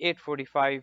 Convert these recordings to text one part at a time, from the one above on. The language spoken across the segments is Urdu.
8:45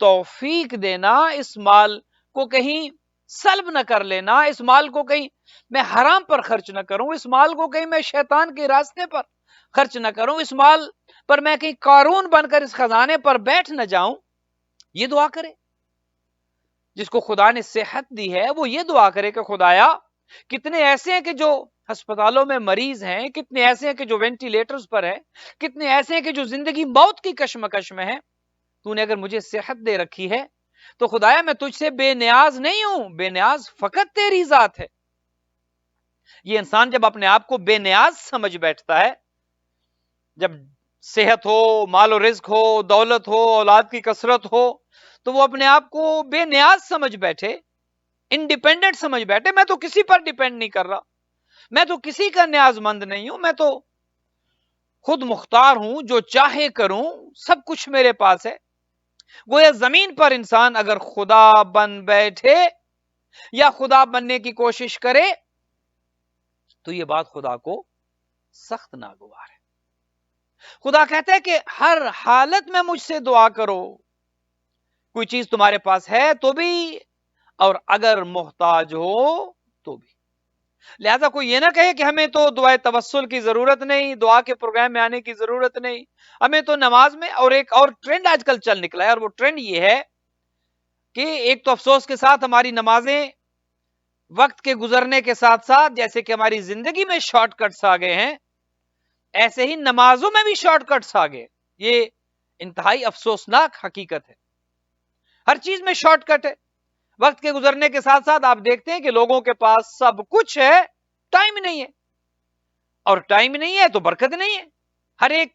توفیق دینا، اس مال کو کہیں سلب نہ کر لینا، اس مال کو کہیں میں حرام پر خرچ نہ کروں، اس مال کو کہیں میں شیطان کے راستے پر خرچ نہ کروں، اس مال پر میں کہیں قارون بن کر اس خزانے پر بیٹھ نہ جاؤں. یہ دعا کرے. جس کو خدا نے صحت دی ہے وہ یہ دعا کرے کہ خدایا کتنے ایسے ہیں کہ جو ہسپتالوں میں مریض ہیں، کتنے ایسے ہیں کہ جو وینٹیلیٹرز پر ہیں، کتنے ایسے ہیں کہ جو زندگی موت کی کشمکش میں ہیں. تو نے اگر مجھے صحت دے رکھی ہے تو خدایا میں تجھ سے بے نیاز نہیں ہوں، بے نیاز فقط تیری ذات ہے. یہ انسان جب اپنے آپ کو بے نیاز سمجھ بیٹھتا ہے، جب صحت ہو، مال و رزق ہو، دولت ہو، اولاد کی کثرت ہو، تو وہ اپنے آپ کو بے نیاز سمجھ بیٹھے، انڈیپینڈنٹ سمجھ بیٹھے. میں تو کسی پر ڈیپینڈ نہیں کر رہا، میں تو کسی کا نیاز مند نہیں ہوں، میں تو خود مختار ہوں، جو چاہے کروں، سب کچھ میرے پاس ہے. گویا زمین پر انسان اگر خدا بن بیٹھے یا خدا بننے کی کوشش کرے تو یہ بات خدا کو سخت ناگوار ہے. خدا کہتا ہے کہ ہر حالت میں مجھ سے دعا کرو، کوئی چیز تمہارے پاس ہے تو بھی اور اگر محتاج ہو تو بھی. لہذا کوئی یہ نہ کہے کہ ہمیں تو دعائے توسل کی ضرورت نہیں، دعا کے پروگرام میں آنے کی ضرورت نہیں، ہمیں تو نماز میں. اور ایک اور ٹرینڈ آج کل چل نکلا ہے، اور وہ ٹرینڈ یہ ہے کہ ایک تو افسوس کے ساتھ ہماری نمازیں وقت کے گزرنے کے ساتھ ساتھ جیسے کہ ہماری زندگی میں شارٹ کٹس آ گئے ہیں، ایسے ہی نمازوں میں بھی شارٹ کٹس آ گئے. یہ انتہائی افسوسناک حقیقت ہے. ہر چیز میں شارٹ کٹ ہے. وقت کے گزرنے کے ساتھ ساتھ آپ دیکھتے ہیں کہ لوگوں کے پاس سب کچھ ہے، ٹائم نہیں ہے، اور ٹائم نہیں ہے تو برکت نہیں ہے. ہر ایک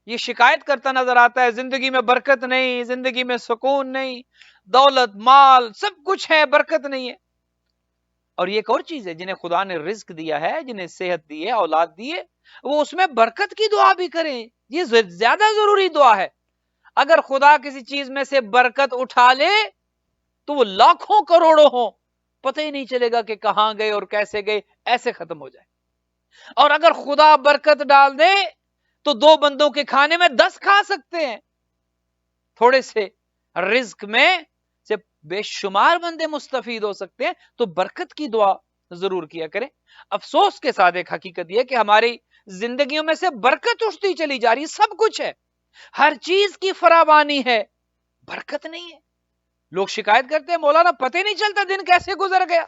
یہ شکایت کرتا نظر آتا ہے، زندگی میں برکت نہیں، زندگی میں سکون نہیں، دولت مال سب کچھ ہے، برکت نہیں ہے. اور یہ ایک اور چیز ہے، جنہیں خدا نے رزق دیا ہے، جنہیں صحت دی ہے، اولاد دی ہے، وہ اس میں برکت کی دعا بھی کریں. یہ زیادہ ضروری دعا ہے. اگر خدا کسی چیز میں سے برکت اٹھا لے تو وہ لاکھوں کروڑوں ہوں، پتہ ہی نہیں چلے گا کہ کہاں گئے اور کیسے گئے، ایسے ختم ہو جائے. اور اگر خدا برکت ڈال دے تو 2 بندوں کے کھانے میں 10 کھا سکتے ہیں. تھوڑے سے رزق میں سے بے شمار بندے مستفید ہو سکتے ہیں. تو برکت کی دعا ضرور کیا کریں. افسوس کے ساتھ ایک حقیقت یہ کہ ہماری زندگیوں میں سے برکت اٹھتی چلی جا رہی ہے، سب کچھ ہے، ہر چیز کی فراوانی ہے، برکت نہیں ہے. لوگ شکایت کرتے ہیں مولانا پتہ نہیں چلتا دن کیسے گزر گیا،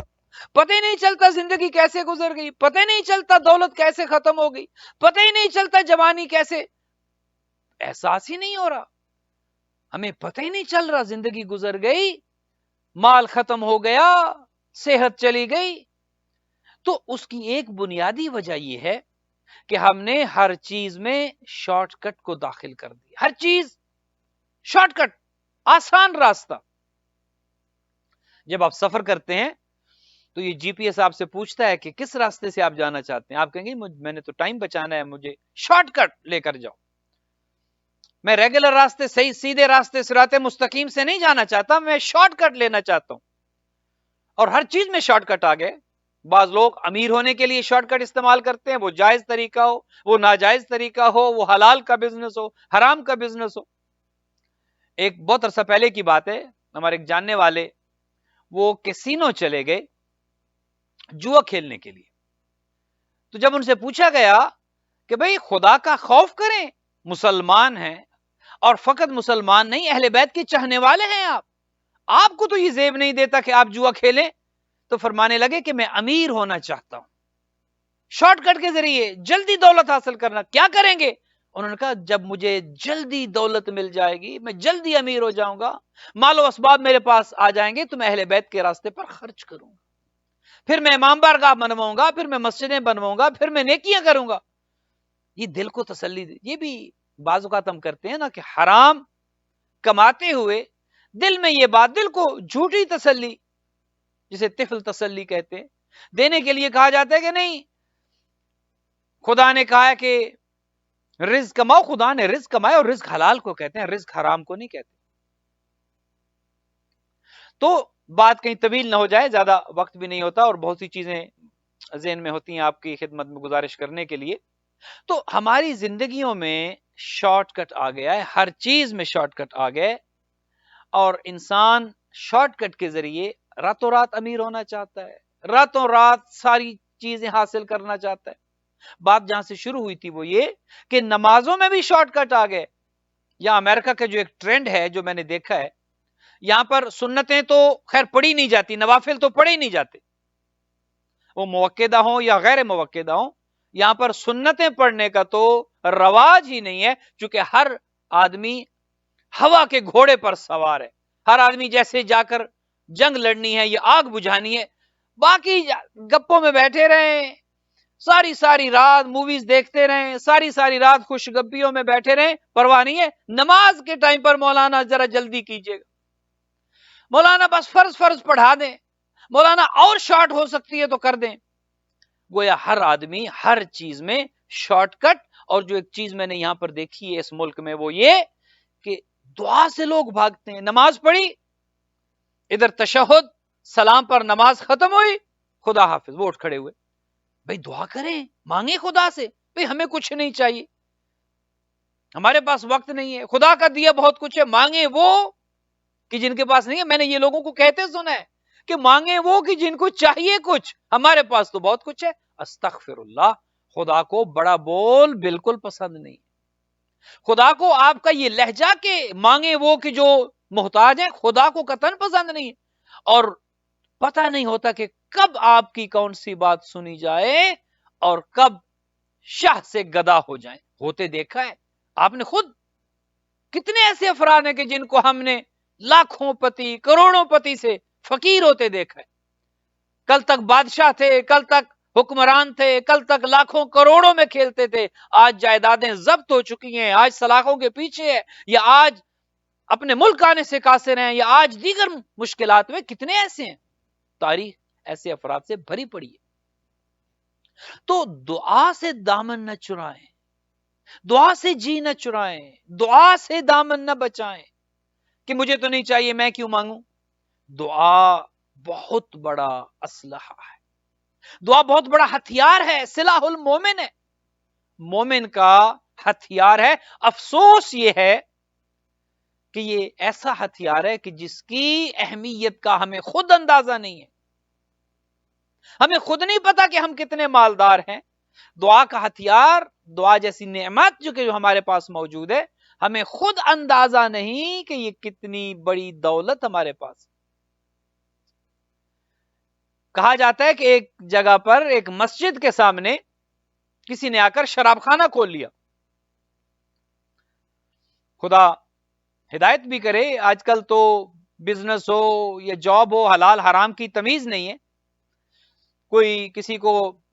پتہ ہی نہیں چلتا زندگی کیسے گزر گئی، پتہ ہی نہیں چلتا دولت کیسے ختم ہو گئی، پتہ ہی نہیں چلتا جوانی کیسے. احساس ہی نہیں ہو رہا، ہمیں پتہ ہی نہیں چل رہا، زندگی گزر گئی، مال ختم ہو گیا، صحت چلی گئی. تو اس کی ایک بنیادی وجہ یہ ہے کہ ہم نے ہر چیز میں شارٹ کٹ کو داخل کر دیا. ہر چیز شارٹ کٹ، آسان راستہ. جب آپ سفر کرتے ہیں تو یہ جی پی ایس آپ سے پوچھتا ہے کہ کس راستے سے آپ جانا چاہتے ہیں. آپ کہیں گے میں نے تو ٹائم بچانا ہے، مجھے شارٹ کٹ لے کر جاؤ، میں ریگولر راستے صحیح سیدھے راستے صراط مستقیم سے نہیں جانا چاہتا، میں شارٹ کٹ لینا چاہتا ہوں. اور ہر چیز میں شارٹ کٹ آ گئے. بعض لوگ امیر ہونے کے لیے شارٹ کٹ استعمال کرتے ہیں، وہ جائز طریقہ ہو، وہ ناجائز طریقہ ہو، وہ حلال کا بزنس ہو، حرام کا بزنس ہو. ایک بہت عرصہ پہلے کی بات ہے، ہمارے ایک جاننے والے وہ کیسینو چلے گئے جوا کھیلنے کے لیے. تو جب ان سے پوچھا گیا کہ بھئی خدا کا خوف کریں، مسلمان ہیں، اور فقط مسلمان نہیں، اہل بیت کے چاہنے والے ہیں آپ کو تو یہ زیب نہیں دیتا کہ آپ جوا کھیلیں. تو فرمانے لگے کہ میں امیر ہونا چاہتا ہوں، شارٹ کٹ کے ذریعے جلدی دولت حاصل کرنا. کیا کریں گے؟ انہوں نے کہا جب مجھے جلدی دولت مل جائے گی، میں جلدی امیر ہو جاؤں گا، مال و اسباب میرے پاس آ جائیں گے، تو میں اہل بیت کے راستے پر خرچ کروں گا، پھر میں امام بارگاہ بنواؤں گا، پھر میں مسجدیں بنواؤں گا، پھر میں نیکیاں کروں گا. یہ دل کو تسلی دے. یہ بھی بعض اوقات ہم کرتے ہیں نا کہ حرام کماتے ہوئے دل میں یہ بات، دل کو جھوٹی تسلی جسے طفل تسلی کہتے ہیں، دینے کے لیے کہا جاتا ہے کہ نہیں خدا نے کہا ہے کہ رزق کماؤ. خدا نے رزق کمایا، اور رزق حلال کو کہتے ہیں، رزق حرام کو نہیں کہتے. تو بات کہیں طویل نہ ہو جائے، زیادہ وقت بھی نہیں ہوتا اور بہت سی چیزیں ذہن میں ہوتی ہیں آپ کی خدمت میں گزارش کرنے کے لیے. تو ہماری زندگیوں میں شارٹ کٹ آ گیا ہے، ہر چیز میں شارٹ کٹ آ گئے. اور انسان شارٹ کٹ کے ذریعے راتوں رات امیر ہونا چاہتا ہے, راتوں رات ساری چیزیں حاصل کرنا چاہتا ہے. بات جہاں سے شروع ہوئی تھی وہ یہ کہ نمازوں میں بھی شارٹ کٹ آ گئے. یا امریکہ کا جو ایک ٹرینڈ ہے جو میں نے دیکھا ہے, یہاں پر سنتیں تو خیر پڑھی نہیں جاتی, نوافل تو پڑھے نہیں جاتے, وہ موقعہ ہوں یا غیر موقعہ ہوں, یہاں پر سنتیں پڑھنے کا تو رواج ہی نہیں ہے, چونکہ ہر آدمی ہوا کے گھوڑے پر سوار ہے. ہر آدمی جیسے جا کر جنگ لڑنی ہے یا آگ بجھانی ہے, باقی گپوں میں بیٹھے رہیں, ساری ساری رات موویز دیکھتے رہیں, ساری ساری رات خوش گپیوں میں بیٹھے رہیں, پرواہ نہیں ہے. نماز کے ٹائم پر مولانا ذرا جلدی کیجیے گا, مولانا بس فرض پڑھا دیں, مولانا اور شارٹ ہو سکتی ہے تو کر دیں. گویا ہر آدمی ہر چیز میں شارٹ کٹ. اور جو ایک چیز میں نے یہاں پر دیکھی ہے اس ملک میں وہ یہ کہ دعا سے لوگ بھاگتے ہیں. نماز پڑھی, ادھر تشہد سلام پر نماز ختم ہوئی, خدا حافظ, وہ اٹھ کھڑے ہوئے. بھئی دعا کریں, مانگیں خدا سے, بھئی ہمیں کچھ نہیں چاہیے, ہمارے پاس وقت نہیں ہے, خدا کا دیا بہت کچھ ہے, مانگیں وہ کہ جن کے پاس نہیں ہے. میں نے یہ لوگوں کو کہتے سنا ہے کہ مانگیں وہ کہ جن کو چاہیے کچھ, ہمارے پاس تو بہت کچھ ہے. استغفر اللہ, خدا کو بڑا بول بالکل پسند نہیں. خدا کو آپ کا یہ لہجہ کہ مانگیں وہ کہ جو محتاج ہیں, خدا کو قطعاً پسند نہیں. اور پتہ نہیں ہوتا کہ کب آپ کی کون سی بات سنی جائے اور کب شاہ سے گدا ہو جائیں. ہوتے دیکھا ہے آپ نے خود. کتنے ایسے افراد ہیں کہ جن کو ہم نے لاکھوں پتی کروڑوں پتی سے فقیر ہوتے دیکھا ہے. کل تک بادشاہ تھے, کل تک حکمران تھے, کل تک لاکھوں کروڑوں میں کھیلتے تھے, آج جائیدادیں ضبط ہو چکی ہیں, آج سلاخوں کے پیچھے ہے, یا آج اپنے ملک آنے سے قاصر ہیں, یا آج دیگر مشکلات میں. کتنے ایسے ہیں, تاریخ ایسے افراد سے بھری پڑی ہے. تو دعا سے دامن نہ چرائیں, دعا سے جی نہ چرائیں, دعا سے دامن نہ بچائیں کہ مجھے تو نہیں چاہیے میں کیوں مانگوں. دعا بہت بڑا اسلحہ ہے, دعا بہت بڑا ہتھیار ہے, سلاح المومن ہے, مومن کا ہتھیار ہے. افسوس یہ ہے کہ یہ ایسا ہتھیار ہے کہ جس کی اہمیت کا ہمیں خود اندازہ نہیں ہے. ہمیں خود نہیں پتا کہ ہم کتنے مالدار ہیں. دعا کا ہتھیار, دعا جیسی نعمت جو کہ ہمارے پاس موجود ہے, ہمیں خود اندازہ نہیں کہ یہ کتنی بڑی دولت ہمارے پاس. کہا جاتا ہے کہ ایک جگہ پر ایک مسجد کے سامنے کسی نے آ کر شراب خانہ کھول لیا. خدا ہدایت بھی کرے, آج کل تو بزنس ہو یا جاب ہو, حلال حرام کی تمیز نہیں ہے. کوئی کسی کو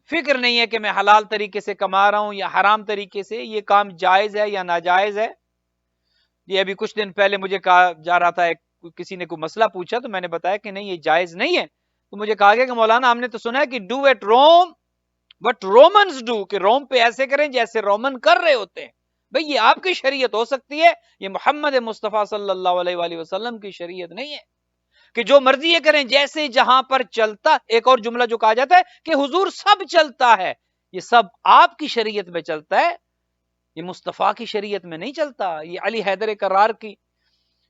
فکر نہیں ہے کہ میں حلال طریقے سے کما رہا ہوں یا حرام طریقے سے, یہ کام جائز ہے یا ناجائز ہے. یہ ابھی کچھ دن پہلے مجھے کہا جا رہا تھا, کسی نے کوئی مسئلہ پوچھا تو میں نے بتایا کہ نہیں یہ جائز نہیں ہے. تو مجھے کہا گیا کہ مولانا ہم نے تو سنا ہے کہ do at Rome what Romans do, کہ روم پہ ایسے کریں جیسے رومن کر رہے ہوتے ہیں. بھئی یہ آپ کی شریعت ہو سکتی ہے, یہ محمد مصطفیٰ صلی اللہ علیہ وآلہ وسلم کی شریعت نہیں ہے کہ جو مرضی یہ کریں جیسے جہاں پر چلتا. ایک اور جملہ جو کہا جاتا ہے کہ حضور سب چلتا ہے, یہ سب آپ کی شریعت میں چلتا ہے, یہ مصطفیٰ کی شریعت میں نہیں چلتا, یہ علی حیدر کرار کی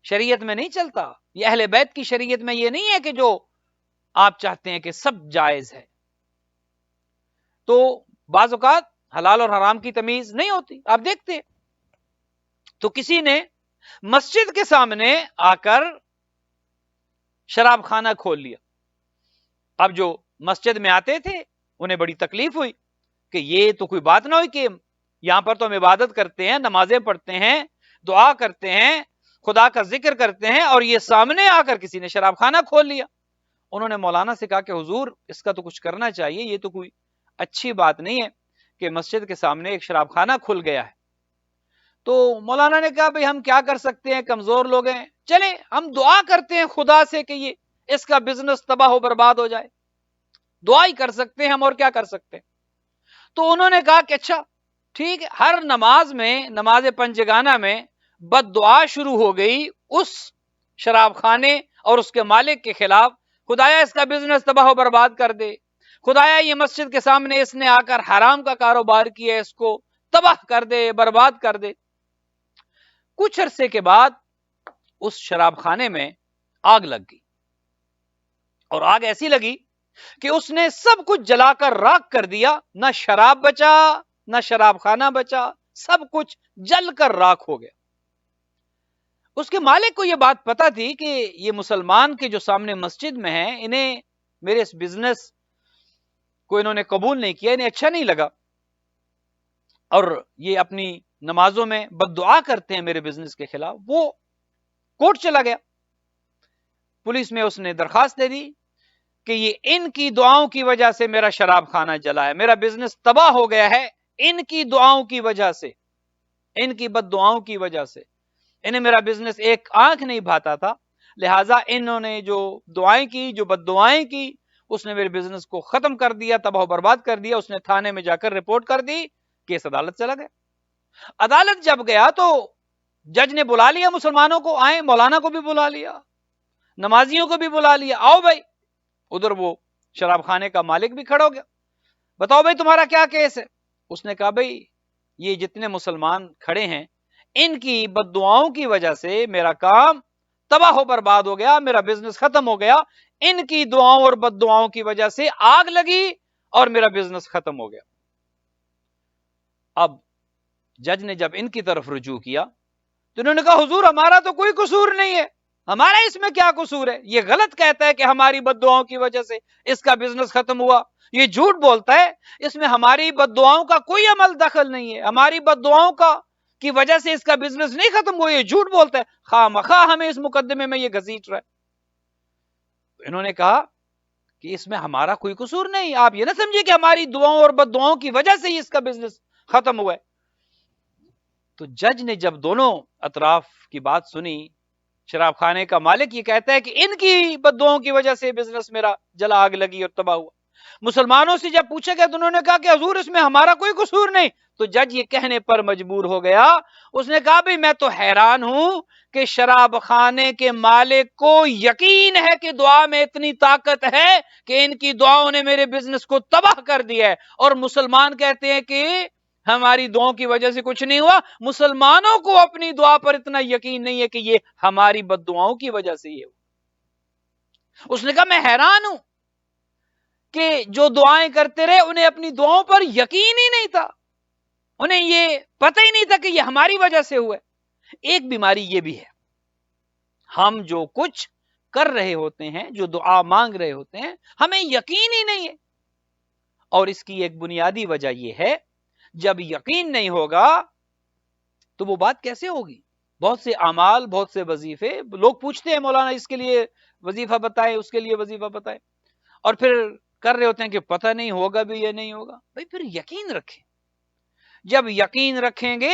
شریعت میں نہیں چلتا, یہ اہل بیت کی شریعت میں یہ نہیں ہے کہ جو آپ چاہتے ہیں کہ سب جائز ہے. تو بعض اوقات حلال اور حرام کی تمیز نہیں ہوتی, آپ دیکھتے. تو کسی نے مسجد کے سامنے آ کر شراب خانہ کھول لیا. اب جو مسجد میں آتے تھے انہیں بڑی تکلیف ہوئی کہ یہ تو کوئی بات نہ ہوئی کہ یہاں پر تو ہم عبادت کرتے ہیں, نمازیں پڑھتے ہیں, دعا کرتے ہیں, خدا کا ذکر کرتے ہیں, اور یہ سامنے آ کر کسی نے شراب خانہ کھول لیا. انہوں نے مولانا سے کہا کہ حضور اس کا تو کچھ کرنا چاہیے, یہ تو کوئی اچھی بات نہیں ہے کہ مسجد کے سامنے ایک شراب خانہ کھل گیا ہے. تو مولانا نے کہا بھئی ہم کیا کر سکتے ہیں, کمزور لوگ ہیں, چلیں ہم دعا کرتے ہیں خدا سے کہ یہ اس کا بزنس تباہ و برباد ہو جائے. دعا ہی کر سکتے ہیں ہم, اور کیا کر سکتے ہیں. تو انہوں نے کہا کہ اچھا ٹھیک ہے, ہر نماز میں, نماز پنجگانہ میں بد دعا شروع ہو گئی اس شراب خانے اور اس کے مالک کے خلاف. خدایا اس کا بزنس تباہ و برباد کر دے, خدایا یہ مسجد کے سامنے اس نے آ کر حرام کا کاروبار کیا, اس کو تباہ کر دے, برباد کر دے. کچھ عرصے کے بعد اس شراب خانے میں آگ لگ گئی، اور آگ ایسی لگی کہ اس نے سب کچھ جلا کر راکھ کر دیا، نہ شراب بچا نہ شراب خانہ بچا، سب کچھ جل کر راکھ ہو گیا۔ اس کے مالک کو یہ بات پتا تھی کہ یہ مسلمان کے جو سامنے مسجد میں ہیں، انہیں میرے اس بزنس کو انہوں نے قبول نہیں کیا، انہیں اچھا نہیں لگا، اور یہ اپنی نمازوں میں بد دعا کرتے ہیں میرے بزنس کے خلاف۔ وہ کورٹ چلا گیا، پولیس میں اس نے درخواست دے دی کہ یہ ان کی دعاؤں کی وجہ سے میرا شراب خانہ جلا ہے، میرا بزنس تباہ ہو گیا ہے، ان کی دعاؤں کی وجہ سے، ان کی بد دعاؤں کی وجہ سے۔ انہیں میرا بزنس ایک آنکھ نہیں بھاتا تھا، لہٰذا انہوں نے جو دعائیں کی، جو بد دعائیں کی، اس نے میرے بزنس کو ختم کر دیا، تباہ و برباد کر دیا۔ اس نے تھانے میں جا کر رپورٹ کر دی، کیس عدالت چلا گیا۔ عدالت جب گیا تو جج نے بلا لیا مسلمانوں کو، آئے، مولانا کو بھی بلا لیا، نمازیوں کو بھی بلا لیا، آؤ بھائی۔ ادھر وہ شراب خانے کا مالک بھی کھڑا ہو گیا، بتاؤ بھائی تمہارا کیا کیس ہے؟ اس نے کہا بھائی یہ جتنے مسلمان کھڑے ہیں، ان کی بد دعاؤں کی وجہ سے میرا کام تباہ و برباد ہو گیا، میرا بزنس ختم ہو گیا، ان کی دعاؤں اور بد دعاؤں کی وجہ سے آگ لگی اور میرا بزنس ختم ہو گیا۔ اب جج نے جب ان کی طرف رجوع کیا تو انہوں نے کہا حضور ہمارا تو کوئی قصور نہیں ہے، ہمارا اس میں کیا قصور ہے؟ یہ غلط کہتا ہے کہ ہماری بد دعاؤں کی وجہ سے اس کا بزنس ختم ہوا، یہ جھوٹ بولتا ہے، اس میں ہماری بد دعاؤں کا کوئی عمل دخل نہیں ہے، ہماری بد دعاؤں کی وجہ سے اس کا بزنس نہیں ختم ہوا، یہ جھوٹ بولتا ہے، خواہ مخواہ ہمیں اس مقدمے میں یہ گھسیٹ رہا ہے۔ انہوں نے کہا کہ اس میں ہمارا کوئی قصور نہیں، آپ یہ نہ سمجھے کہ ہماری دعاؤں اور بد دعاؤں کی وجہ سے ہی اس کا بزنس ختم ہوا ہے۔ تو جج نے جب دونوں اطراف کی بات سنی، شراب خانے کا مالک یہ کہتا ہے کہ ان کی بد دعاؤں کی وجہ سے بزنس میرا جلا، آگ لگی اور تباہ ہوا، مسلمانوں سے جب پوچھا گیا تو انہوں نے کہا کہ حضور اس میں ہمارا کوئی قصور نہیں۔ تو جج یہ کہنے پر مجبور ہو گیا، اس نے کہا بھئی میں تو حیران ہوں کہ شراب خانے کے مالک کو یقین ہے کہ دعا میں اتنی طاقت ہے کہ ان کی دعاؤں نے میرے بزنس کو تباہ کر دیا ہے، اور مسلمان کہتے ہیں کہ ہماری دعاؤں کی وجہ سے کچھ نہیں ہوا۔ مسلمانوں کو اپنی دعا پر اتنا یقین نہیں ہے کہ یہ ہماری بد دعاؤں کی وجہ سے یہ ہوا۔ اس نے کہا میں حیران ہوں کہ جو دعائیں کرتے رہے انہیں اپنی دعاؤں پر یقین ہی نہیں تھا، انہیں یہ پتہ ہی نہیں تھا کہ یہ ہماری وجہ سے ہوا ہے۔ ایک بیماری یہ بھی ہے، ہم جو کچھ کر رہے ہوتے ہیں، جو دعا مانگ رہے ہوتے ہیں، ہمیں یقین ہی نہیں ہے، اور اس کی ایک بنیادی وجہ یہ ہے جب یقین نہیں ہوگا تو وہ بات کیسے ہوگی؟ بہت سے اعمال، بہت سے وظیفے لوگ پوچھتے ہیں مولانا اس کے لیے وظیفہ بتائیں، اس کے لیے وظیفہ بتائیں، اور پھر کر رہے ہوتے ہیں کہ پتہ نہیں ہوگا بھی یا نہیں ہوگا۔ بھائی پھر یقین رکھیں، جب یقین رکھیں گے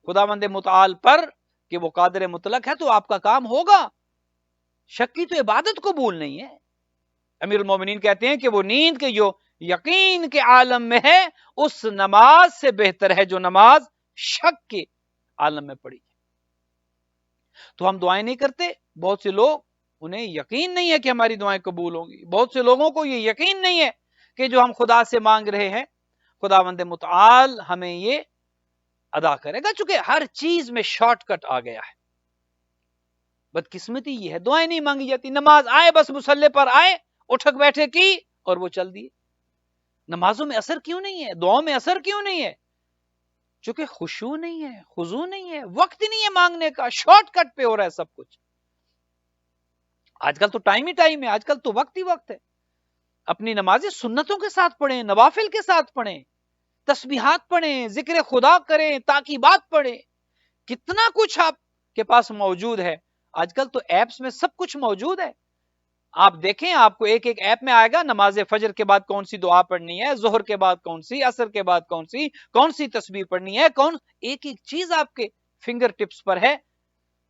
خداوند متعال پر کہ وہ قادر مطلق ہے تو آپ کا کام ہوگا۔ شک کی تو عبادت قبول نہیں ہے۔ امیر المومنین کہتے ہیں کہ وہ نیند کے جو یقین کے عالم میں ہے اس نماز سے بہتر ہے جو نماز شک کے عالم میں پڑی۔ تو ہم دعائیں نہیں کرتے، بہت سے لوگ انہیں یقین نہیں ہے کہ ہماری دعائیں قبول ہوں گی، بہت سے لوگوں کو یہ یقین نہیں ہے کہ جو ہم خدا سے مانگ رہے ہیں خداوند متعال ہمیں یہ ادا کرے گا، چونکہ ہر چیز میں شارٹ کٹ آ گیا ہے۔ بدقسمتی یہ ہے دعائیں نہیں مانگی جاتی، نماز آئے بس مصلی پر آئے، اٹھک بیٹھے کی اور وہ چل دی۔ نمازوں میں اثر کیوں نہیں ہے، دعاؤں میں اثر کیوں نہیں ہے؟ چونکہ خشوع نہیں ہے، خضوع نہیں ہے، وقت نہیں ہے مانگنے کا، شارٹ کٹ پہ ہو رہا ہے سب کچھ۔ آج کل تو ٹائم ہی ٹائم ہے، آج کل تو وقت ہی وقت ہے۔ اپنی نمازیں سنتوں کے ساتھ پڑھیں، نوافل کے ساتھ پڑھیں، تسبیحات پڑھیں، ذکر خدا کریں، تاکیبات پڑھیں، کتنا کچھ آپ کے پاس موجود ہے۔ آج کل تو ایپس میں سب کچھ موجود ہے، آپ دیکھیں آپ کو ایک ایک ایپ میں آئے گا نماز فجر کے بعد کون سی دعا پڑھنی ہے، ظہر کے بعد کون سی، عصر کے بعد کون سی تسبیح پڑھنی ہے، ایک ایک چیز آپ کے فنگر ٹپس پر ہے۔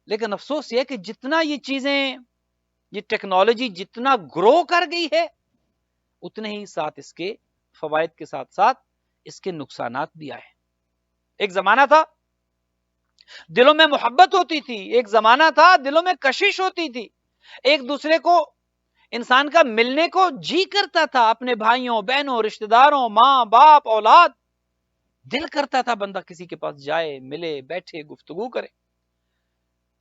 لیکن افسوس یہ کہ جتنا یہ چیزیں، یہ ٹیکنالوجی جتنا گرو کر گئی ہے اتنے ہی ساتھ اس کے فوائد کے ساتھ ساتھ اس کے نقصانات بھی آئے۔ ایک زمانہ تھا دلوں میں محبت ہوتی تھی، ایک زمانہ تھا دلوں میں کشش ہوتی تھی، ایک دوسرے کو انسان کا ملنے کو جی کرتا تھا، اپنے بھائیوں بہنوں رشتہ داروں ماں باپ اولاد، دل کرتا تھا بندہ کسی کے پاس جائے، ملے، بیٹھے، گفتگو کرے۔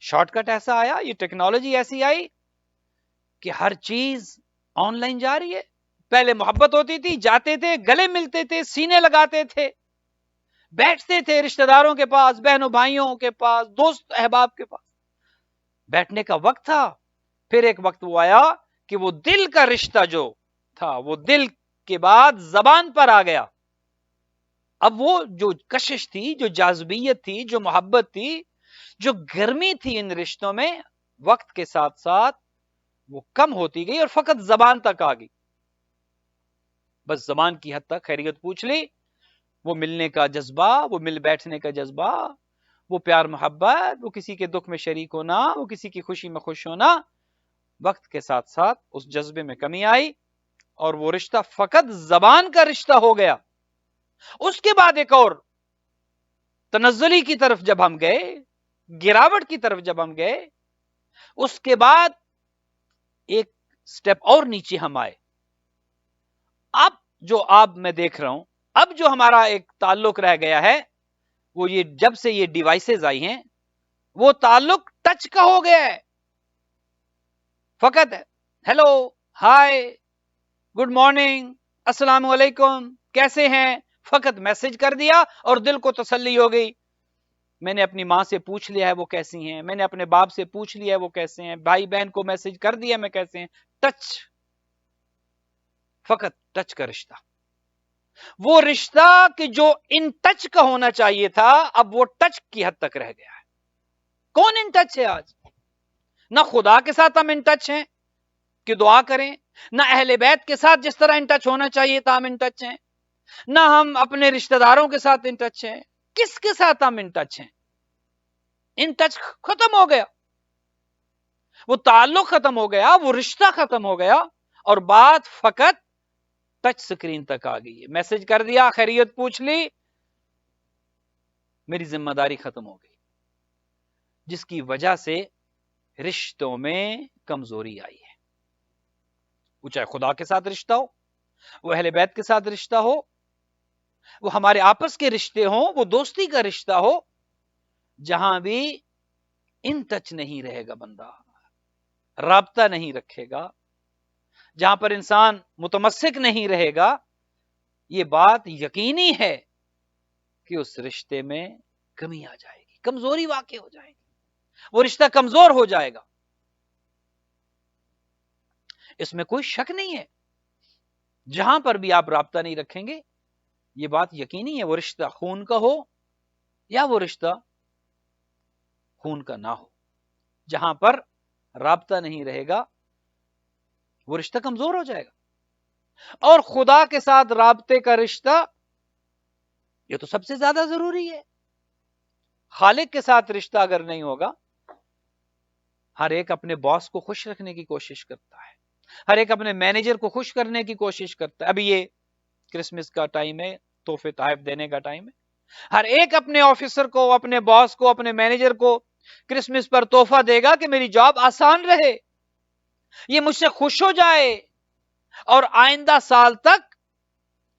شارٹ کٹ ایسا آیا, یہ ٹیکنالوجی ایسی آئی کہ ہر چیز آن لائن جا رہی ہے. پہلے محبت ہوتی تھی, جاتے تھے, گلے ملتے تھے, سینے لگاتے تھے, بیٹھتے تھے رشتہ داروں کے پاس, بہنوں بھائیوں کے پاس, دوست احباب کے پاس, بیٹھنے کا وقت تھا. پھر ایک وقت وہ آیا کہ وہ دل کا رشتہ جو تھا وہ دل کے بعد زبان پر آ گیا. اب وہ جو کشش تھی, جو جاذبیت تھی, جو محبت تھی, جو گرمی تھی ان رشتوں میں, وقت کے ساتھ ساتھ وہ کم ہوتی گئی اور فقط زبان تک آ گئی. بس زبان کی حد تک خیریت پوچھ لی, وہ ملنے کا جذبہ, وہ مل بیٹھنے کا جذبہ, وہ پیار محبت, وہ کسی کے دکھ میں شریک ہونا, وہ کسی کی خوشی میں خوش ہونا, وقت کے ساتھ ساتھ اس جذبے میں کمی آئی اور وہ رشتہ فقط زبان کا رشتہ ہو گیا. اس کے بعد ایک اور تنزلی کی طرف جب ہم گئے, گراوٹ کی طرف جب ہم گئے, اس کے بعد ایک سٹیپ اور نیچے ہم آئے. اب جو آپ میں دیکھ رہا ہوں, اب جو ہمارا ایک تعلق رہ گیا ہے وہ یہ جب سے یہ ڈیوائسز آئی ہیں وہ تعلق ٹچ کا ہو گیا ہے. فقط ہیلو, ہائے, گڈ مارننگ, السلام علیکم, کیسے ہیں, فقط میسج کر دیا اور دل کو تسلی ہو گئی. میں نے اپنی ماں سے پوچھ لیا ہے وہ کیسی ہیں, میں نے اپنے باپ سے پوچھ لیا ہے وہ کیسے ہیں, بھائی بہن کو میسج کر دیا میں کیسے ہیں. ٹچ, فقط ٹچ کا رشتہ. وہ رشتہ کہ جو ان ٹچ کا ہونا چاہیے تھا اب وہ ٹچ کی حد تک رہ گیا ہے. کون ان ٹچ ہے آج؟ نہ خدا کے ساتھ ہم ان ٹچ ہیں کہ دعا کریں, نہ اہل بیت کے ساتھ جس طرح ان ٹچ ہونا چاہیے تھا ہم ان ٹچ ہیں, نہ ہم اپنے رشتہ داروں کے ساتھ ان ٹچ ہیں. کس کے ساتھ ہم ان ٹچ ہیں؟ ان ٹچ ختم ہو گیا, وہ تعلق ختم ہو گیا, وہ رشتہ ختم ہو گیا اور بات فقط ٹچ سکرین تک آ گئی ہے. میسج کر دیا, خیریت پوچھ لی, میری ذمہ داری ختم ہو گئی, جس کی وجہ سے رشتوں میں کمزوری آئی ہے. وہ چاہے خدا کے ساتھ رشتہ ہو, وہ اہل بیت کے ساتھ رشتہ ہو, وہ ہمارے آپس کے رشتے ہوں, وہ دوستی کا رشتہ ہو, جہاں بھی ان ٹچ نہیں رہے گا بندہ, رابطہ نہیں رکھے گا, جہاں پر انسان متمسک نہیں رہے گا, یہ بات یقینی ہے کہ اس رشتے میں کمی آ جائے گی, کمزوری واقع ہو جائے گی, وہ رشتہ کمزور ہو جائے گا. اس میں کوئی شک نہیں ہے. جہاں پر بھی آپ رابطہ نہیں رکھیں گے یہ بات یقینی ہے, وہ رشتہ خون کا ہو یا وہ رشتہ خون کا نہ ہو, جہاں پر رابطہ نہیں رہے گا وہ رشتہ کمزور ہو جائے گا. اور خدا کے ساتھ رابطے کا رشتہ یہ تو سب سے زیادہ ضروری ہے. خالق کے ساتھ رشتہ اگر نہیں ہوگا, ہر ایک اپنے باس کو خوش رکھنے کی کوشش کرتا ہے, ہر ایک اپنے مینیجر کو خوش کرنے کی کوشش کرتا ہے. ابھی یہ کرسمس کا ٹائم ہے, تحفے تحائف دینے کا ٹائم ہے, ہر ایک اپنے آفیسر کو, اپنے باس کو, اپنے مینیجر کو کرسمس پر تحفہ دے گا کہ میری جاب آسان رہے, یہ مجھ سے خوش ہو جائے اور آئندہ سال تک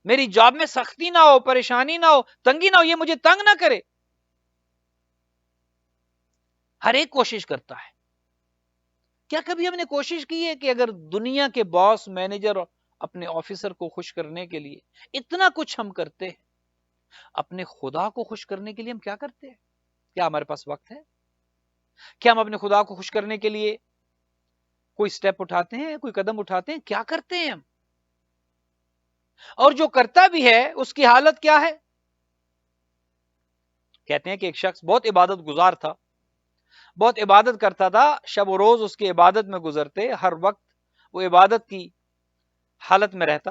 میری جاب میں سختی نہ ہو, پریشانی نہ ہو, تنگی نہ ہو, یہ مجھے تنگ نہ کرے. ہر ایک کوشش کرتا ہے. کیا کبھی ہم نے کوشش کی ہے کہ اگر دنیا کے باس, مینیجر اپنے آفیسر کو خوش کرنے کے لیے اتنا کچھ ہم کرتے ہیں, اپنے خدا کو خوش کرنے کے لیے ہم کیا کرتے ہیں؟ کیا ہمارے پاس وقت ہے؟ کیا ہم اپنے خدا کو خوش کرنے کے لیے کوئی سٹیپ اٹھاتے ہیں, کوئی قدم اٹھاتے ہیں؟ کیا کرتے ہیں ہم؟ اور جو کرتا بھی ہے اس کی حالت کیا ہے؟ کہتے ہیں کہ ایک شخص بہت عبادت گزار تھا, بہت عبادت کرتا تھا, شب و روز اس کی عبادت میں گزرتے, ہر وقت وہ عبادت کی حالت میں رہتا,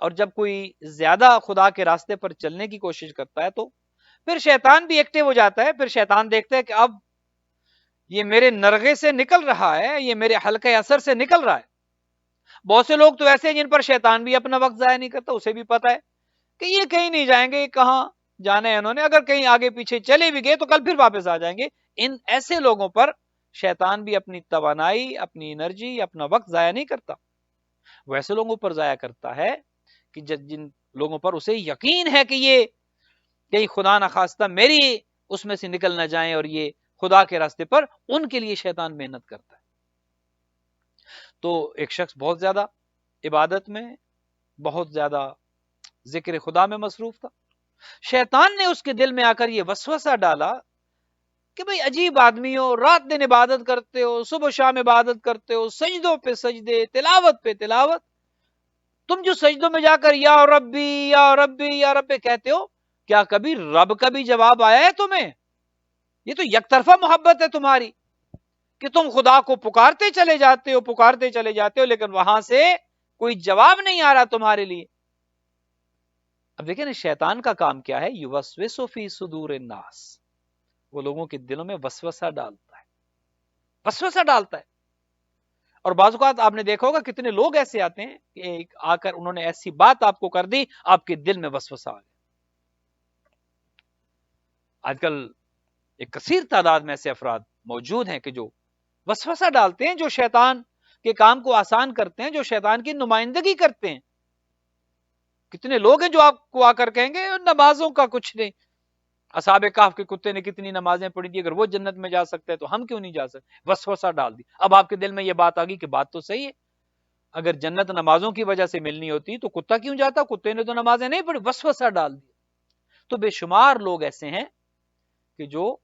اور جب کوئی زیادہ خدا کے راستے پر چلنے کی کوشش کرتا ہے تو پھر شیطان بھی ایکٹیو ہو جاتا ہے. پھر شیطان دیکھتا ہے کہ اب یہ میرے نرغے سے نکل رہا ہے, یہ میرے حلقے اثر سے نکل رہا ہے. بہت سے لوگ تو ایسے ہیں جن پر شیطان بھی اپنا وقت ضائع نہیں کرتا, اسے بھی پتا ہے کہ یہ کہیں نہیں جائیں گے, کہاں جانا ہے انہوں نے, اگر کہیں آگے پیچھے چلے بھی گئے تو کل پھر واپس آ جائیں گے. ان ایسے لوگوں پر شیطان بھی اپنی توانائی, اپنی انرجی, اپنا وقت ضائع نہیں کرتا. وہ ایسے لوگوں پر ضائع کرتا ہے کہ جن لوگوں پر اسے یقین ہے کہ یہ کہیں خدا نخواستہ میری اس میں سے نکل نہ جائیں اور یہ خدا کے راستے پر، ان کے لیے شیطان محنت کرتا ہے. تو ایک شخص بہت زیادہ عبادت میں، بہت زیادہ ذکر خدا میں مصروف تھا. شیطان نے اس کے دل میں آ کر یہ وسوسہ ڈالا کہ بھئی عجیب آدمی ہو، رات دن عبادت کرتے ہو، صبح شام عبادت کرتے ہو، سجدوں پہ سجدے، تلاوت پہ تلاوت. تم جو سجدوں میں جا کر یا ربی یا ربی یا ربی کہتے ہو، کیا کبھی رب کا بھی جواب آیا ہے تمہیں؟ یہ تو یک طرفہ محبت ہے تمہاری کہ تم خدا کو پکارتے چلے جاتے ہو لیکن وہاں سے کوئی جواب نہیں آ رہا تمہارے لیے. اب دیکھیں نا شیطان کا کام کیا ہے، یوسوس فی صدور الناس، وہ لوگوں کے دلوں میں وسوسہ ڈالتا ہے. اور بعض اوقات آپ نے دیکھا ہوگا کتنے لوگ ایسے آتے ہیں کہ آ کر انہوں نے ایسی بات آپ کو کر دی، آپ کے دل میں وسوسہ آ گیا. آج کل ایک کثیر تعداد میں ایسے افراد موجود ہیں کہ جو وسوسہ ڈالتے ہیں، جو شیطان کے کام کو آسان کرتے ہیں، جو شیطان کی نمائندگی کرتے ہیں. کتنے لوگ ہیں جو آپ کو آ کر کہیں گے نمازوں کا کچھ نہیں، اصحاب کہف کے کتے نے کتنی نمازیں پڑھی تھی، اگر وہ جنت میں جا سکتے ہیں تو ہم کیوں نہیں جا سکتے؟ وسوسہ ڈال دی. اب آپ کے دل میں یہ بات آ گئی کہ بات تو صحیح ہے، اگر جنت نمازوں کی وجہ سے ملنی ہوتی تو کتا کیوں جاتا؟ کتے نے تو نمازیں نہیں پڑھی. وسوسہ ڈال دی. تو بے شمار لوگ ایسے ہیں کہ جو